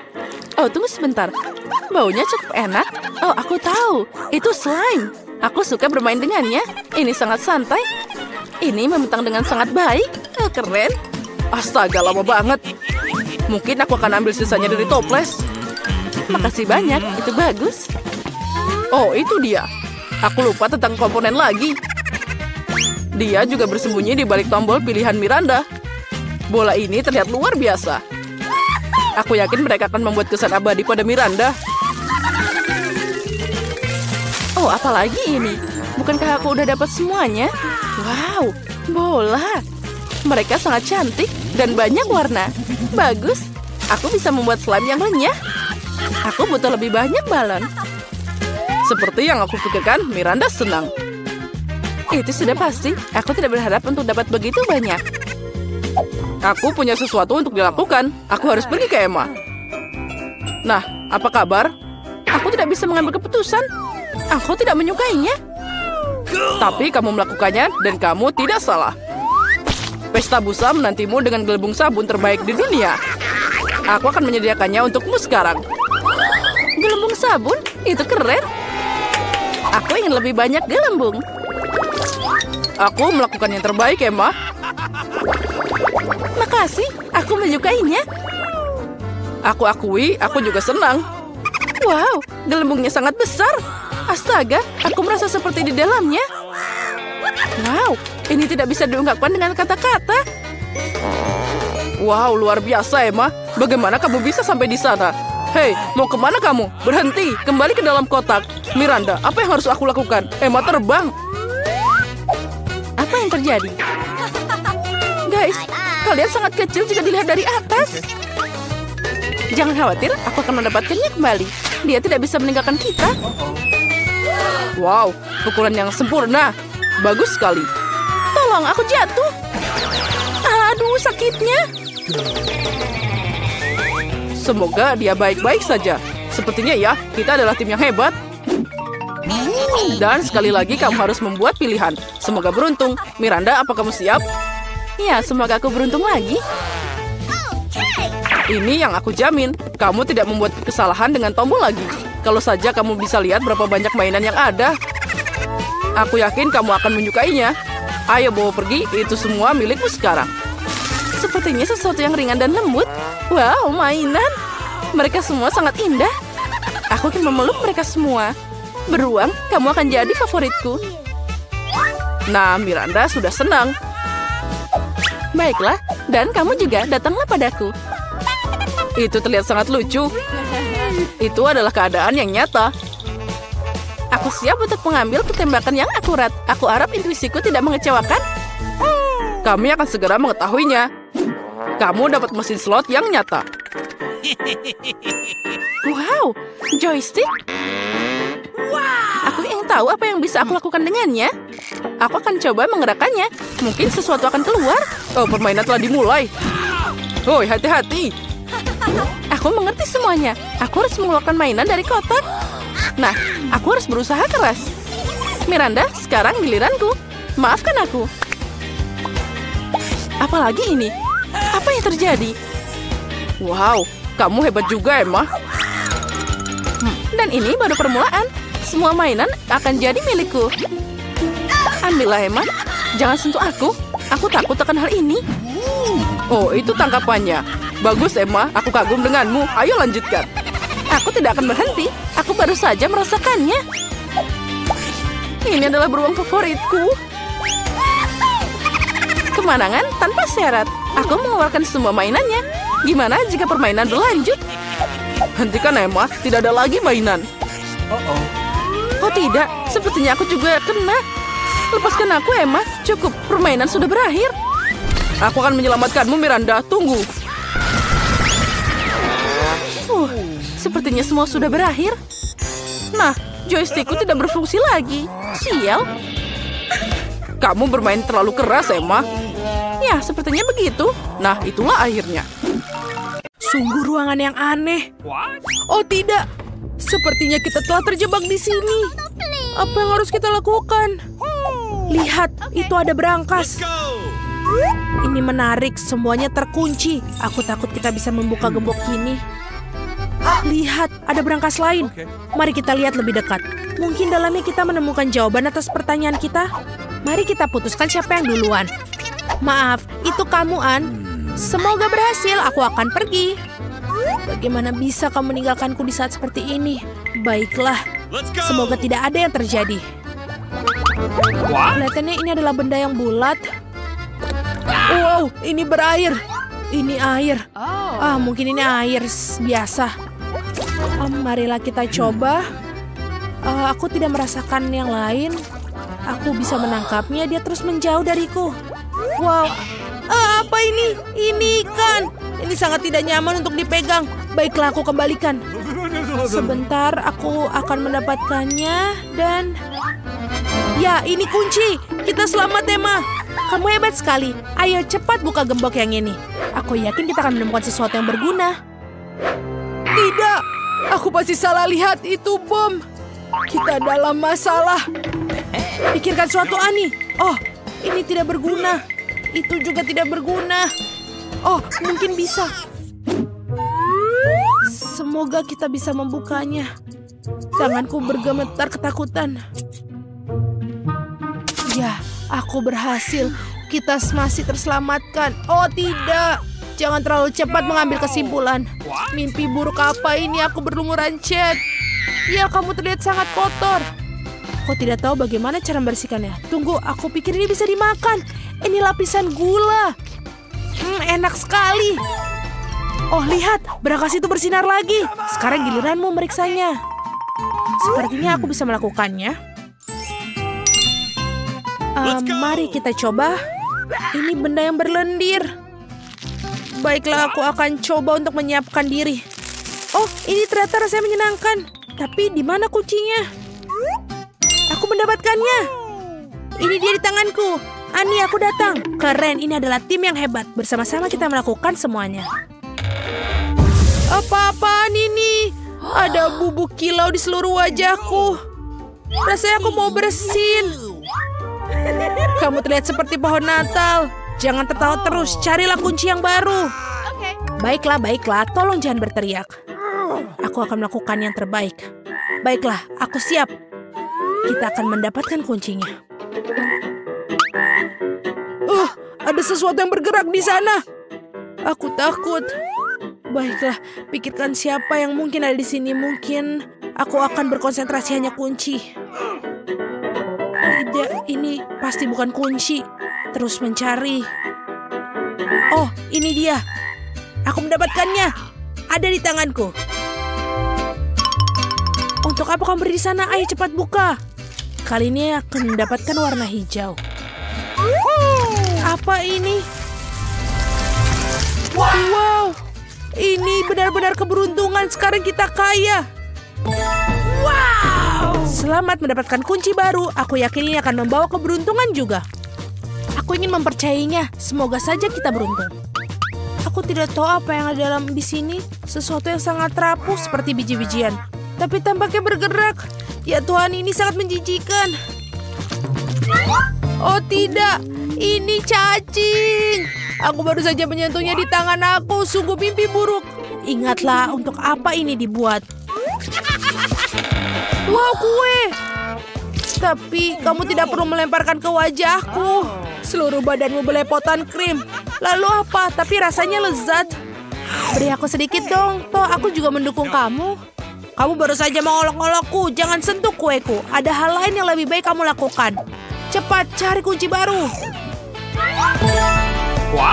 Oh, tunggu sebentar. Baunya cukup enak. Oh, aku tahu. Itu slime. Aku suka bermain dengannya. Ini sangat santai. Ini membentang dengan sangat baik. Oh, keren. Astaga, lama banget. Mungkin aku akan ambil sisanya dari toples. Makasih banyak. Itu bagus. Oh, itu dia. Aku lupa tentang komponen lagi. Dia juga bersembunyi di balik tombol pilihan Miranda. Bola ini terlihat luar biasa. Aku yakin mereka akan membuat kesan abadi pada Miranda. Oh, apalagi ini? Bukankah aku udah dapat semuanya? Wow, bola. Mereka sangat cantik dan banyak warna. Bagus. Aku bisa membuat slime yang renyah. Aku butuh lebih banyak balon. Seperti yang aku pikirkan, Miranda senang. Itu sudah pasti. Aku tidak berharap untuk dapat begitu banyak. Aku punya sesuatu untuk dilakukan. Aku harus pergi ke Emma. Nah, apa kabar? Aku tidak bisa mengambil keputusan. Aku tidak menyukainya. Tapi kamu melakukannya dan kamu tidak salah. Pesta busa menantimu dengan gelembung sabun terbaik di dunia. Aku akan menyediakannya untukmu sekarang. Gelembung sabun? Itu keren. Aku ingin lebih banyak gelembung. Aku melakukan yang terbaik, Emma. Makasih, aku menyukainya. Aku akui, aku juga senang. Wow, gelembungnya sangat besar. Astaga, aku merasa seperti di dalamnya. Wow, ini tidak bisa diungkapkan dengan kata-kata. Wow, luar biasa, Emma. Bagaimana kamu bisa sampai di sana? Hei, mau kemana kamu? Berhenti, kembali ke dalam kotak. Miranda, apa yang harus aku lakukan? Emma terbang. Apa yang terjadi? Guys, kalian sangat kecil jika dilihat dari atas. Jangan khawatir, aku akan mendapatkannya kembali. Dia tidak bisa meninggalkan kita. Wow, pukulan yang sempurna. Bagus sekali. Tolong, aku jatuh. Aduh, sakitnya. Semoga dia baik-baik saja. Sepertinya ya, kita adalah tim yang hebat. Dan sekali lagi kamu harus membuat pilihan. Semoga beruntung. Miranda, apa kamu siap? Ya, semoga aku beruntung lagi. Ini yang aku jamin. Kamu tidak membuat kesalahan dengan tombol lagi. Kalau saja kamu bisa lihat berapa banyak mainan yang ada. Aku yakin kamu akan menyukainya. Ayo bawa pergi, itu semua milikmu sekarang. Sepertinya sesuatu yang ringan dan lembut. Wow, mainan. Mereka semua sangat indah. Aku akan memeluk mereka semua. Beruang, kamu akan jadi favoritku. Nah, Miranda sudah senang. Baiklah, dan kamu juga datanglah padaku. Itu terlihat sangat lucu. Itu adalah keadaan yang nyata. Aku siap untuk mengambil tembakan yang akurat. Aku harap intuisiku tidak mengecewakan. Kami akan segera mengetahuinya. Kamu dapat mesin slot yang nyata. Wow, joystick. Aku ingin tahu apa yang bisa aku lakukan dengannya. Aku akan coba menggerakkannya. Mungkin sesuatu akan keluar. Oh, permainan telah dimulai. Hoi, hati-hati. Aku mengerti semuanya. Aku harus mengeluarkan mainan dari kotak. Nah, aku harus berusaha keras. Miranda, sekarang giliranku. Maafkan aku. Apalagi ini? Apa yang terjadi? Wow, kamu hebat juga, Emma. Dan ini baru permulaan. Semua mainan akan jadi milikku. Ambillah, Emma. Jangan sentuh aku. Aku takut akan hal ini. Oh, itu tangkapannya. Bagus, Emma. Aku kagum denganmu. Ayo lanjutkan. Aku tidak akan berhenti. Aku baru saja merasakannya. Ini adalah beruang favoritku. Kemenangan tanpa syarat. Aku mengeluarkan semua mainannya. Gimana jika permainan berlanjut? Hentikan, Emma. Tidak ada lagi mainan. Oh tidak, sepertinya aku juga kena. Lepaskan aku, Emma. Cukup, permainan sudah berakhir. Aku akan menyelamatkanmu, Miranda. Tunggu. Sepertinya semua sudah berakhir. Nah, joystickku tidak berfungsi lagi. Sial. Kamu bermain terlalu keras, Emma. Ya, sepertinya begitu. Nah, itulah akhirnya. Sungguh ruangan yang aneh. Oh tidak, sepertinya kita telah terjebak di sini. Apa yang harus kita lakukan? Lihat, itu ada berangkas. Ini menarik, semuanya terkunci. Aku takut kita bisa membuka gembok ini. Lihat, ada berangkas lain. Mari kita lihat lebih dekat. Mungkin dalamnya kita menemukan jawaban atas pertanyaan kita. Mari kita putuskan siapa yang duluan. Maaf, itu kamu, An. Semoga berhasil, aku akan pergi. Bagaimana bisa kamu meninggalkanku di saat seperti ini? Baiklah, semoga tidak ada yang terjadi. Kelihatannya ini adalah benda yang bulat. Wow, ini berair. Ini air. Mungkin ini air biasa. Marilah kita coba. Aku tidak merasakan yang lain. Aku bisa menangkapnya, dia terus menjauh dariku. Wow, apa ini? Ini ikan. Ini sangat tidak nyaman untuk dipegang. Baiklah, aku kembalikan. Sebentar, aku akan mendapatkannya dan... Ya, ini kunci. Kita selamat, Emma. Kamu hebat sekali. Ayo cepat buka gembok yang ini. Aku yakin kita akan menemukan sesuatu yang berguna. Tidak, aku pasti salah lihat. Itu bom. Kita dalam masalah. Pikirkan suatu, Ani. Oh, ini tidak berguna. Itu juga tidak berguna. Oh, mungkin bisa. Semoga kita bisa membukanya. Tanganku bergemetar ketakutan. Ya, aku berhasil. Kita masih terselamatkan. Oh tidak, jangan terlalu cepat mengambil kesimpulan. Mimpi buruk apa ini? Aku berlumuran cat. Ya, kamu terlihat sangat kotor. Kau tidak tahu bagaimana cara membersihkannya. Tunggu, aku pikir ini bisa dimakan. Ini lapisan gula. Enak sekali. Oh, lihat, berangkas itu bersinar lagi. Sekarang giliranmu meriksanya. Sepertinya aku bisa melakukannya. Mari kita coba. Ini benda yang berlendir. Baiklah, aku akan coba untuk menyiapkan diri. Oh, ini ternyata rasanya menyenangkan. Tapi di mana kuncinya? Aku mendapatkannya. Ini dia di tanganku. Ani, aku datang. Keren, ini adalah tim yang hebat. Bersama-sama kita melakukan semuanya. Apa-apaan ini? Ada bubuk kilau di seluruh wajahku. Rasanya aku mau bersin. Kamu terlihat seperti pohon Natal. Jangan tertawa terus, carilah kunci yang baru. Baiklah, baiklah, tolong jangan berteriak. Aku akan melakukan yang terbaik. Baiklah, aku siap. Kita akan mendapatkan kuncinya. Ada sesuatu yang bergerak di sana. Aku takut. Baiklah, pikirkan siapa yang mungkin ada di sini. Mungkin aku akan berkonsentrasi hanya kunci. Tidak, ini pasti bukan kunci. Terus mencari. Oh, ini dia. Aku mendapatkannya. Ada di tanganku. Untuk apa kamu berdiri di sana? Ayo cepat buka. Kali ini akan mendapatkan warna hijau. Apa ini? Wow, ini benar-benar keberuntungan. Sekarang kita kaya. Wow! Selamat mendapatkan kunci baru. Aku yakin ini akan membawa keberuntungan juga. Aku ingin mempercayainya. Semoga saja kita beruntung. Aku tidak tahu apa yang ada dalam di sini. Sesuatu yang sangat rapuh seperti biji-bijian. Tapi tampaknya bergerak. Ya Tuhan, ini sangat menjijikan. Oh tidak, ini cacing. Aku baru saja menyentuhnya di tangan aku. Sungguh mimpi buruk. Ingatlah untuk apa ini dibuat. Wow, kue. Tapi kamu tidak perlu melemparkan ke wajahku. Seluruh badanmu belepotan krim. Lalu apa? Tapi rasanya lezat. Beri aku sedikit dong. Toh aku juga mendukung kamu. Kamu baru saja mengolok-olokku. Jangan sentuh kueku. Ada hal lain yang lebih baik kamu lakukan. Cepat cari kunci baru.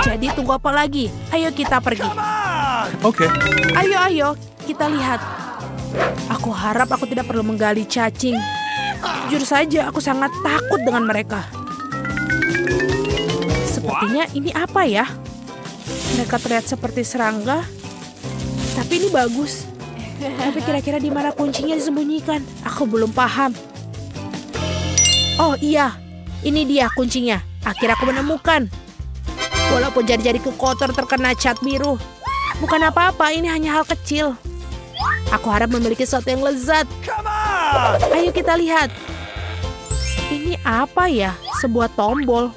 Jadi tunggu apa lagi? Ayo kita pergi. Oke. Ayo, kita lihat. Aku harap aku tidak perlu menggali cacing. Jujur saja, aku sangat takut dengan mereka. Sepertinya ini apa ya? Mereka terlihat seperti serangga. Tapi ini bagus. Tapi kira-kira di mana kuncinya disembunyikan? Aku belum paham. Oh iya, ini dia kuncinya. Akhirnya aku menemukan. Walaupun jari-jariku kotor terkena cat biru. Bukan apa-apa, ini hanya hal kecil. Aku harap memiliki sesuatu yang lezat. Ayo kita lihat. Ini apa ya? Sebuah tombol.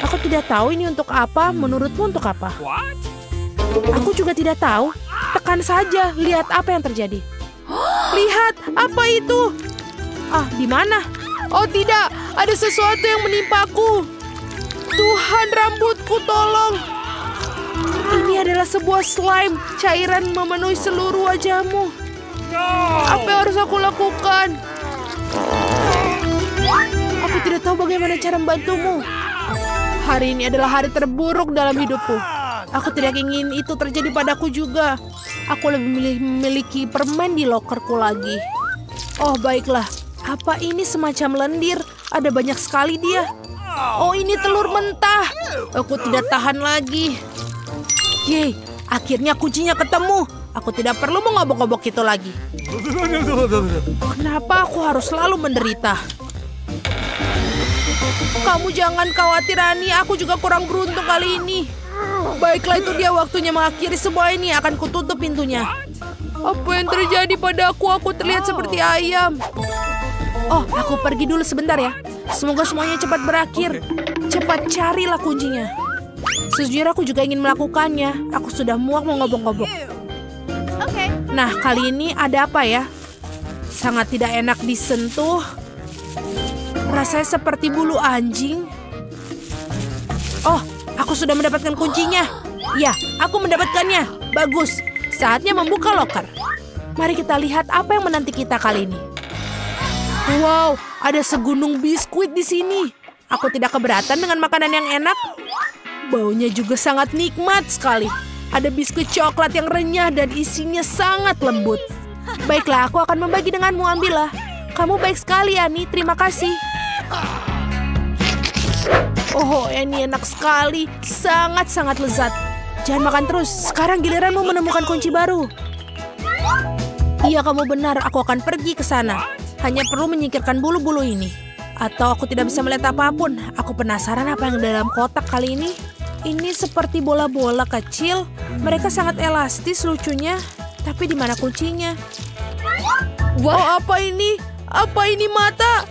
Aku tidak tahu ini untuk apa. Menurutmu untuk apa? Aku juga tidak tahu. Tekan saja, lihat apa yang terjadi. Lihat, apa itu? Di mana? Oh tidak, ada sesuatu yang menimpaku. Tuhan, rambutku, tolong. Ini adalah sebuah slime. Cairan memenuhi seluruh wajahmu. Apa yang harus aku lakukan? Aku tidak tahu bagaimana cara membantumu. Hari ini adalah hari terburuk dalam hidupku. Aku tidak ingin itu terjadi padaku juga. Aku lebih memilih memiliki permen di lokerku lagi. Oh baiklah, apa ini semacam lendir? Ada banyak sekali dia. Oh ini telur mentah. Aku tidak tahan lagi. Yeay, akhirnya kuncinya ketemu. Aku tidak perlu mengobok-obok itu lagi. Kenapa aku harus selalu menderita? Kamu jangan khawatir, Ani. Aku juga kurang beruntung kali ini. Baiklah, itu dia waktunya mengakhiri semua ini. Akan kututup pintunya. Apa yang terjadi padaku? Aku terlihat seperti ayam. Oh, aku pergi dulu sebentar ya. Semoga semuanya cepat berakhir. Cepat carilah kuncinya. Sejujurnya aku juga ingin melakukannya. Aku sudah muak mengobok-obok. Nah, kali ini ada apa ya? Sangat tidak enak disentuh. Rasanya seperti bulu anjing. Oh, aku sudah mendapatkan kuncinya. Ya, aku mendapatkannya. Bagus. Saatnya membuka loker. Mari kita lihat apa yang menanti kita kali ini. Wow, ada segunung biskuit di sini. Aku tidak keberatan dengan makanan yang enak. Baunya juga sangat nikmat sekali. Ada biskuit coklat yang renyah dan isinya sangat lembut. Baiklah, aku akan membagi denganmu, ambillah. Kamu baik sekali, Ani. Terima kasih. Oh, ini enak sekali. Sangat-sangat lezat. Jangan makan terus. Sekarang giliranmu menemukan kunci baru. Iya, kamu benar. Aku akan pergi ke sana. Hanya perlu menyingkirkan bulu-bulu ini. Atau aku tidak bisa melihat apapun. Aku penasaran apa yang dalam kotak kali ini. Ini seperti bola-bola kecil. Mereka sangat elastis lucunya. Tapi di mana kuncinya? Wow, apa ini? Apa ini mata?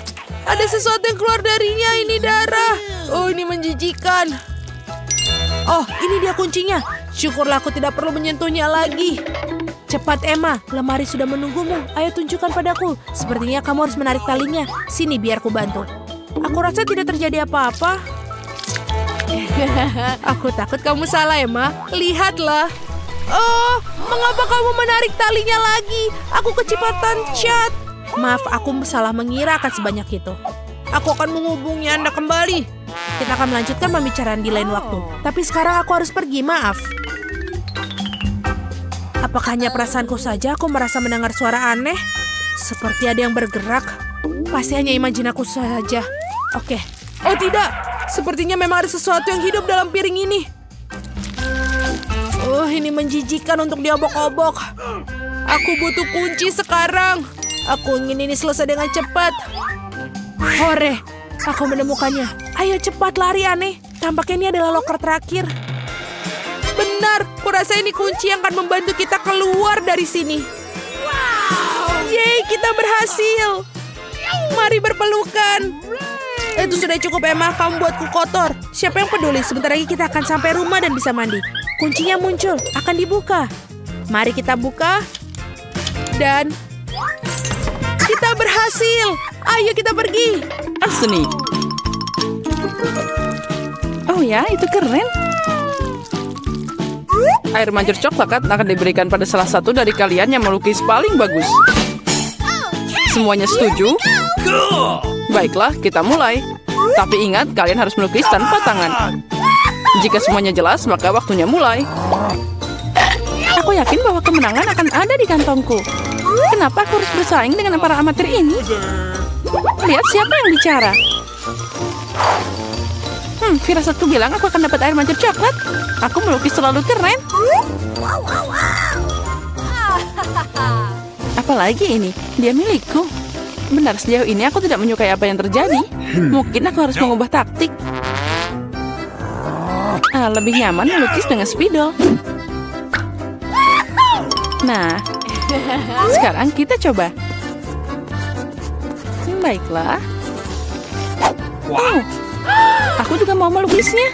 Ada sesuatu yang keluar darinya, ini darah. Oh, ini menjijikan. Oh, ini dia kuncinya. Syukurlah aku tidak perlu menyentuhnya lagi. Cepat Emma, lemari sudah menunggumu. Ayo tunjukkan padaku. Sepertinya kamu harus menarik talinya. Sini biar ku bantu. Aku rasa tidak terjadi apa-apa. Aku takut kamu salah Emma. Lihatlah. Oh, mengapa kamu menarik talinya lagi? Aku kecepatan cat. Maaf, aku salah mengira akan sebanyak itu. Aku akan menghubungi Anda kembali. Kita akan melanjutkan pembicaraan di lain waktu. Tapi sekarang aku harus pergi, maaf. Apakah hanya perasaanku saja aku merasa mendengar suara aneh? Seperti ada yang bergerak. Pasti hanya imajinaku saja. Oke. Oh tidak, sepertinya memang ada sesuatu yang hidup dalam piring ini. Oh, ini menjijikan untuk diobok-obok. Aku butuh kunci sekarang. Aku ingin ini selesai dengan cepat. Hore, aku menemukannya. Ayo cepat lari aneh. Tampaknya ini adalah loker terakhir. Benar, kurasa ini kunci yang akan membantu kita keluar dari sini. Yeay, kita berhasil. Mari berpelukan. Itu sudah cukup Emma, kamu buatku kotor. Siapa yang peduli, sebentar lagi kita akan sampai rumah dan bisa mandi. Kuncinya muncul, akan dibuka. Mari kita buka. Dan kita berhasil. Ayo kita pergi. Seni. Oh ya, itu keren. Air mancur coklat akan diberikan pada salah satu dari kalian yang melukis paling bagus. Semuanya setuju? Baiklah, kita mulai. Tapi ingat, kalian harus melukis tanpa tangan. Jika semuanya jelas, maka waktunya mulai. Aku yakin bahwa kemenangan akan ada di kantongku. Kenapa aku harus bersaing dengan para amatir ini? Lihat siapa yang bicara. Firasatku bilang aku akan dapat air mancur coklat. Aku melukis terlalu keren. Apalagi ini, dia milikku. Benar, sejauh ini aku tidak menyukai apa yang terjadi. Mungkin aku harus mengubah taktik. Lebih nyaman melukis dengan spidol. Nah, sekarang kita coba. Baiklah. Oh, aku juga mau melukisnya.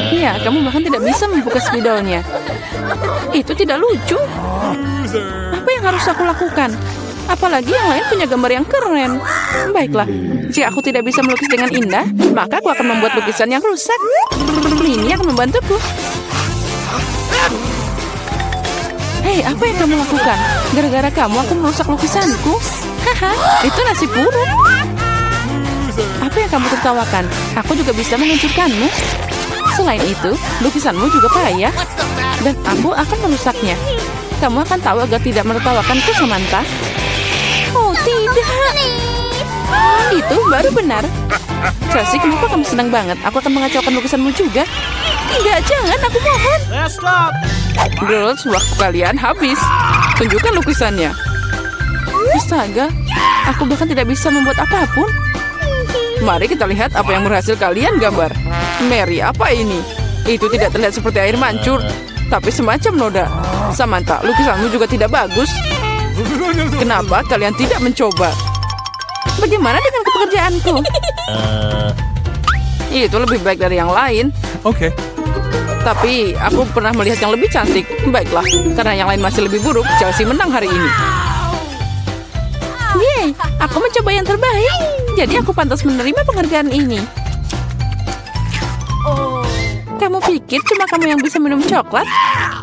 Ya, kamu bahkan tidak bisa membuka spidolnya. Itu tidak lucu. Apa yang harus aku lakukan? Apalagi yang lain punya gambar yang keren. Baiklah, jika aku tidak bisa melukis dengan indah, maka aku akan membuat lukisan yang rusak. Ini akan membantuku. Hei, apa yang kamu lakukan? Gara-gara kamu aku merusak lukisanku. Haha, itu nasib buruk. Apa yang kamu tertawakan? Aku juga bisa menghancurkanmu. Selain itu, lukisanmu juga payah. Dan aku akan merusaknya. Kamu akan tahu agar tidak menertawakanku, Samantha. Oh, tidak. Itu baru benar. Chelsea, kenapa kamu senang banget? Aku akan mengacaukan lukisanmu juga. Tidak, jangan, aku mohon. Girls, waktu kalian habis. Tunjukkan lukisannya. Astaga, aku bahkan tidak bisa membuat apapun. Mari kita lihat apa yang berhasil kalian gambar. Mary, apa ini? Itu tidak terlihat seperti air mancur, tapi semacam noda. Samantha, lukisanmu juga tidak bagus. Kenapa kalian tidak mencoba? Bagaimana dengan pekerjaanku? Itu lebih baik dari yang lain. Okay. Tapi aku pernah melihat yang lebih cantik. Baiklah, karena yang lain masih lebih buruk, Chelsea menang hari ini. Yeay, aku mencoba yang terbaik. Jadi aku pantas menerima penghargaan ini. Kamu pikir cuma kamu yang bisa minum coklat?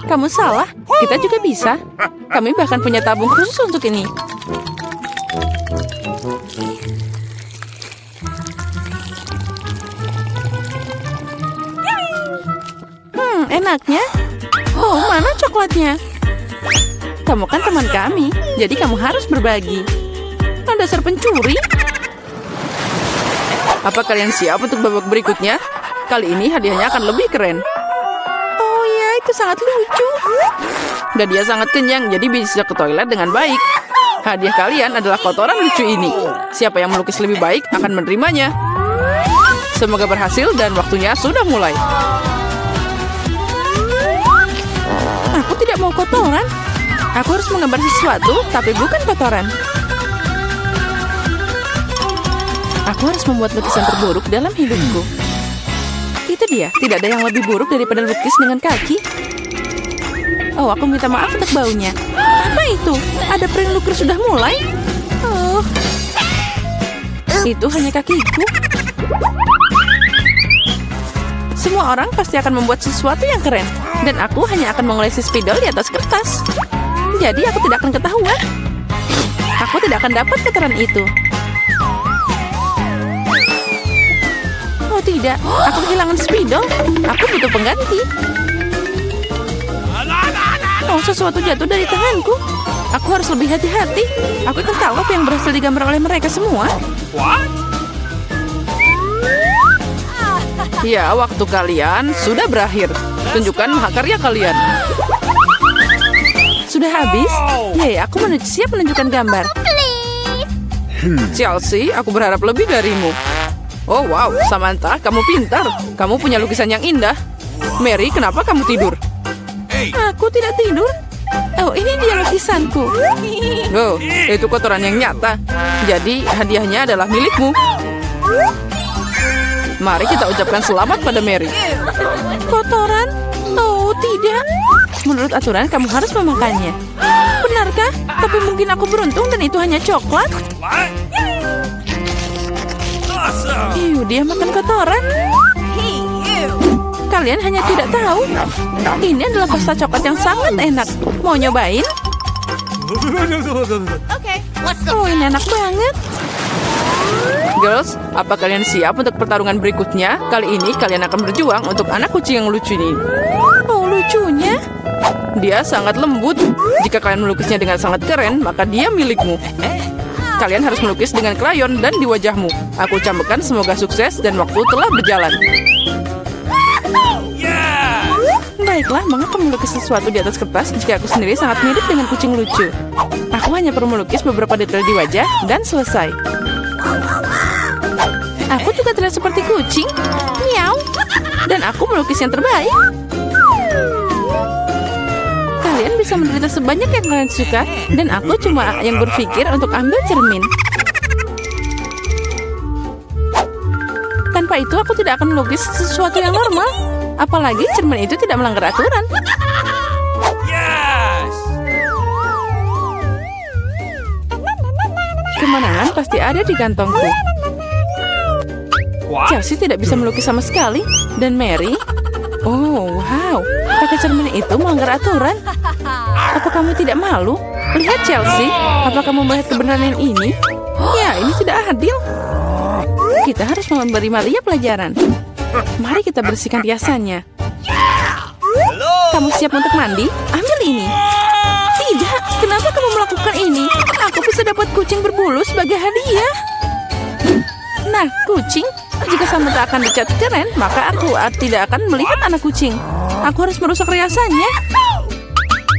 Kamu salah, kita juga bisa. Kami bahkan punya tabung khusus untuk ini. Enaknya. Oh, mana coklatnya? Kamu kan teman kami, jadi kamu harus berbagi. Dasar pencuri. Apa kalian siap untuk babak berikutnya? Kali ini hadiahnya akan lebih keren. Oh ya, itu sangat lucu. Dan dia sangat kenyang, jadi bisa ke toilet dengan baik. Hadiah kalian adalah kotoran lucu ini. Siapa yang melukis lebih baik akan menerimanya. Semoga berhasil dan waktunya sudah mulai. Aku tidak mau kotoran. Aku harus menggambar sesuatu, tapi bukan kotoran. Aku harus membuat lukisan terburuk dalam hidupku. Itu dia, tidak ada yang lebih buruk daripada lukis dengan kaki. Oh, aku minta maaf untuk baunya. Apa itu? Ada pering lukis sudah mulai? Oh, itu hanya kakiku. Semua orang pasti akan membuat sesuatu yang keren. Dan aku hanya akan mengolesi spidol di atas kertas. Jadi aku tidak akan ketahuan. Aku tidak akan dapat kotoran itu. Oh tidak, aku kehilangan spidol. Aku butuh pengganti. Oh, sesuatu jatuh dari tanganku. Aku harus lebih hati-hati. Aku akan tahu apa yang berhasil digambar oleh mereka semua. Ya, waktu kalian sudah berakhir. Tunjukkan mahakarya kalian. Sudah habis? Yay, aku siap menunjukkan gambar. Chelsea, aku berharap lebih darimu. Oh wow, Samantha, kamu pintar. Kamu punya lukisan yang indah. Mary, kenapa kamu tidur? Aku tidak tidur. Oh, ini dia lukisanku. Oh, itu kotoran yang nyata. Jadi, hadiahnya adalah milikmu. Mari kita ucapkan selamat pada Mary. Kotoran? Oh, tidak. Menurut aturan, kamu harus memakannya. Benarkah? Tapi mungkin aku beruntung dan itu hanya coklat. Dia makan kotoran. Kalian hanya tidak tahu. Ini adalah pasta coklat yang sangat enak. Mau nyobain? Oh, ini enak banget. Girls, apa kalian siap untuk pertarungan berikutnya? Kali ini kalian akan berjuang untuk anak kucing yang lucu ini. Oh, lucunya? Dia sangat lembut. Jika kalian melukisnya dengan sangat keren, maka dia milikmu. Kalian harus melukis dengan krayon dan di wajahmu. Aku ucapkan semoga sukses dan waktu telah berjalan. Baiklah, mengapa melukis sesuatu di atas kertas jika aku sendiri sangat mirip dengan kucing lucu? Aku hanya perlu melukis beberapa detail di wajah dan selesai. Aku juga terlihat seperti kucing. Miau. Dan aku melukis yang terbaik. Kalian bisa menderita sebanyak yang kalian suka. Dan aku cuma yang berpikir untuk ambil cermin. Tanpa itu aku tidak akan melukis sesuatu yang normal. Apalagi cermin itu tidak melanggar aturan. Kemenangan pasti ada di kantongku. Chelsea tidak bisa melukis sama sekali. Dan Mary? Oh, wow. Pakai cermin itu melanggar aturan. Apa kamu tidak malu? Lihat Chelsea. Apa kamu melihat kebenaran yang ini? Ya, ini tidak adil. Kita harus memberi Malia pelajaran. Mari kita bersihkan riasannya. Kamu siap untuk mandi? Ambil ini. Tidak, kenapa kamu melakukan ini? Aku bisa dapat kucing berbulu sebagai hadiah. Nah, kucing. Jika Samantha akan dicat keren, maka aku tidak akan melihat anak kucing. Aku harus merusak riasannya.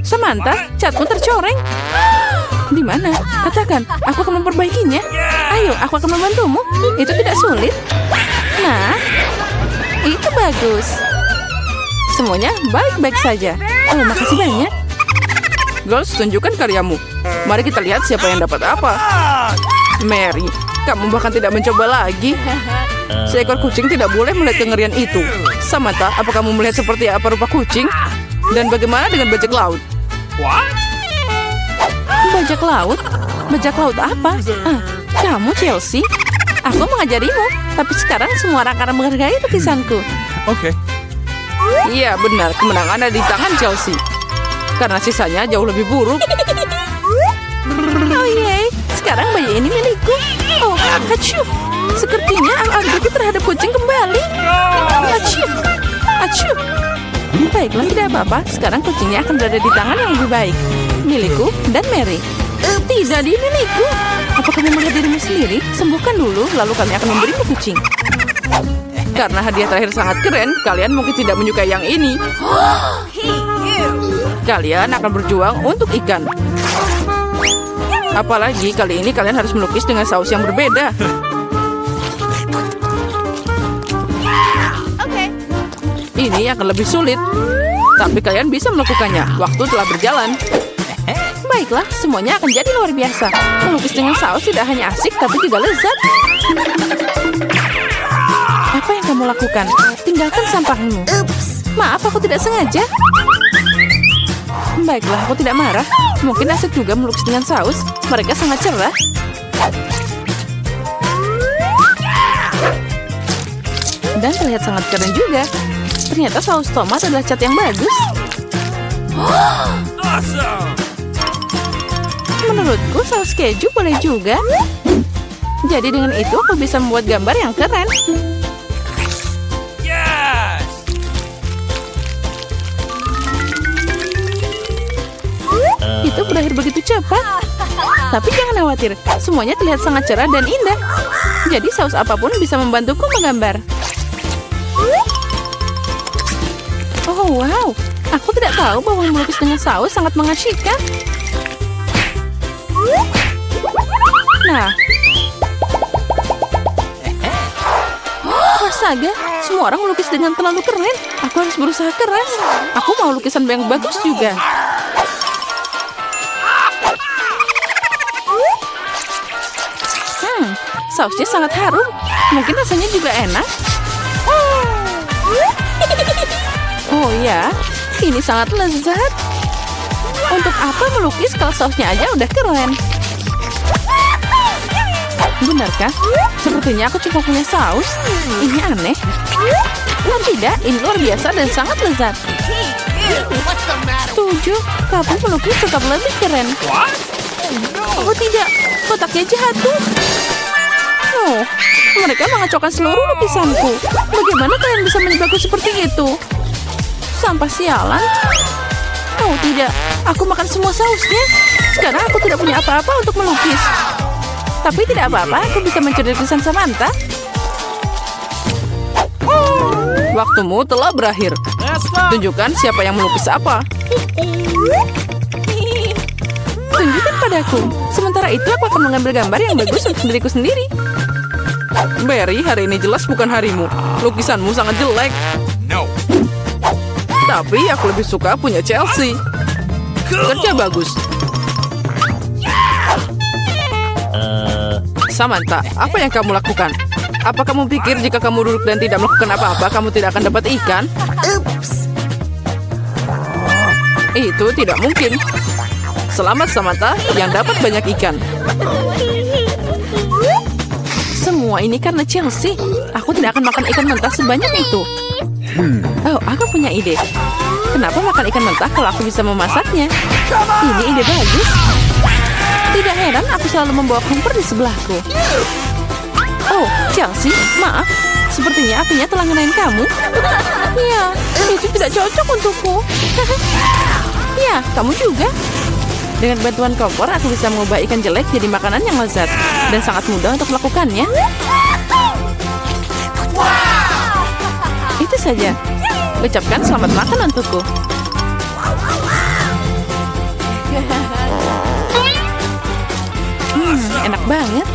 Samantha, catmu tercoreng. Di mana? Katakan, aku akan memperbaikinya. Ayo, aku akan membantumu. Itu tidak sulit. Nah, itu bagus. Semuanya baik-baik saja. Oh, makasih banyak. Girls, tunjukkan karyamu. Mari kita lihat siapa yang dapat apa. Mary, kamu bahkan tidak mencoba lagi. Seekor kucing tidak boleh melihat kengerian itu. Samantha, apa kamu melihat seperti apa rupa kucing? Dan bagaimana dengan bajak laut? Bajak laut? Bajak laut apa? Kamu Chelsea? Aku mengajarimu. Tapi sekarang semua orang akan menghargai lukisanku. Oke. Iya benar, kemenangan ada di tangan Chelsea. Karena sisanya jauh lebih buruk. Oh yeay, sekarang bayi ini milikku. Oh, acuh. Sepertinya alergi terhadap kucing kembali. Acuh. Acuh. Baiklah, tidak apa-apa. Sekarang kucingnya akan berada di tangan yang lebih baik. Milikku dan Mary. Tidak, dia milikku. Apa kamu melihat dirimu sendiri? Sembuhkan dulu, lalu kami akan memberimu kucing. Karena hadiah terakhir sangat keren, kalian mungkin tidak menyukai yang ini. Kalian akan berjuang untuk ikan. Apalagi kali ini kalian harus melukis dengan saus yang berbeda. Ini akan lebih sulit. Tapi kalian bisa melakukannya. Waktu telah berjalan. Baiklah, semuanya akan jadi luar biasa. Melukis dengan saus tidak hanya asik, tapi juga lezat. Apa yang kamu lakukan? Tinggalkan sampahmu. Maaf, aku tidak sengaja. Baiklah, aku tidak marah. Mungkin asik juga melukis dengan saus. Mereka sangat cerah. Dan terlihat sangat keren juga. Ternyata saus tomat adalah cat yang bagus. Awesome! Menurutku saus keju boleh juga. Jadi dengan itu aku bisa membuat gambar yang keren. Yes! Itu berakhir begitu cepat. Tapi jangan khawatir, semuanya terlihat sangat cerah dan indah. Jadi saus apapun bisa membantuku menggambar. Oh wow, aku tidak tahu bahwa melukis dengan saus sangat mengasyikkan. Nah, astaga, semua orang melukis dengan terlalu keren. Aku harus berusaha keras. Aku mau lukisan yang bagus juga. Sausnya sangat harum. Mungkin rasanya juga enak. Oh ya, ini sangat lezat. Untuk apa melukis kalau sausnya aja udah keren? Benarkah? Sepertinya aku cuma punya saus. Ini aneh. Dan tidak, ini luar biasa dan sangat lezat. Setuju, kamu melukis tetap lebih keren. Oh tidak, kotaknya jatuh. Oh, mereka mengacaukan seluruh lukisanku. Bagaimana kalian bisa menjebakku seperti itu? Sampah sialan. Oh tidak, aku makan semua sausnya. Sekarang aku tidak punya apa-apa untuk melukis. Tapi tidak apa-apa, aku bisa mencuri lukisan Samantha. Waktumu telah berakhir. Tunjukkan siapa yang melukis apa. Tunjukkan padaku. Sementara itu aku akan mengambil gambar yang bagus untuk diriku sendiri. Barry, hari ini jelas bukan harimu. Lukisanmu sangat jelek. No. Tapi aku lebih suka punya Chelsea. Kerja bagus. Samantha, apa yang kamu lakukan? Apa kamu pikir jika kamu duduk dan tidak melakukan apa-apa, kamu tidak akan dapat ikan? Itu tidak mungkin. Selamat Samantha yang dapat banyak ikan. Semua ini karena Chelsea. Aku tidak akan makan ikan mentah sebanyak itu. Oh, aku punya ide. Kenapa makan ikan mentah kalau aku bisa memasaknya? Ini ide bagus. Tidak heran aku selalu membawa kompor di sebelahku. Oh, Chelsea, maaf. Sepertinya apinya telah ngenain kamu. Ya, itu tidak cocok untukku. Ya, kamu juga. Dengan bantuan kompor, aku bisa mengubah ikan jelek jadi makanan yang lezat. Dan sangat mudah untuk melakukannya. Itu saja. Ucapkan selamat makan untukku. Enak banget.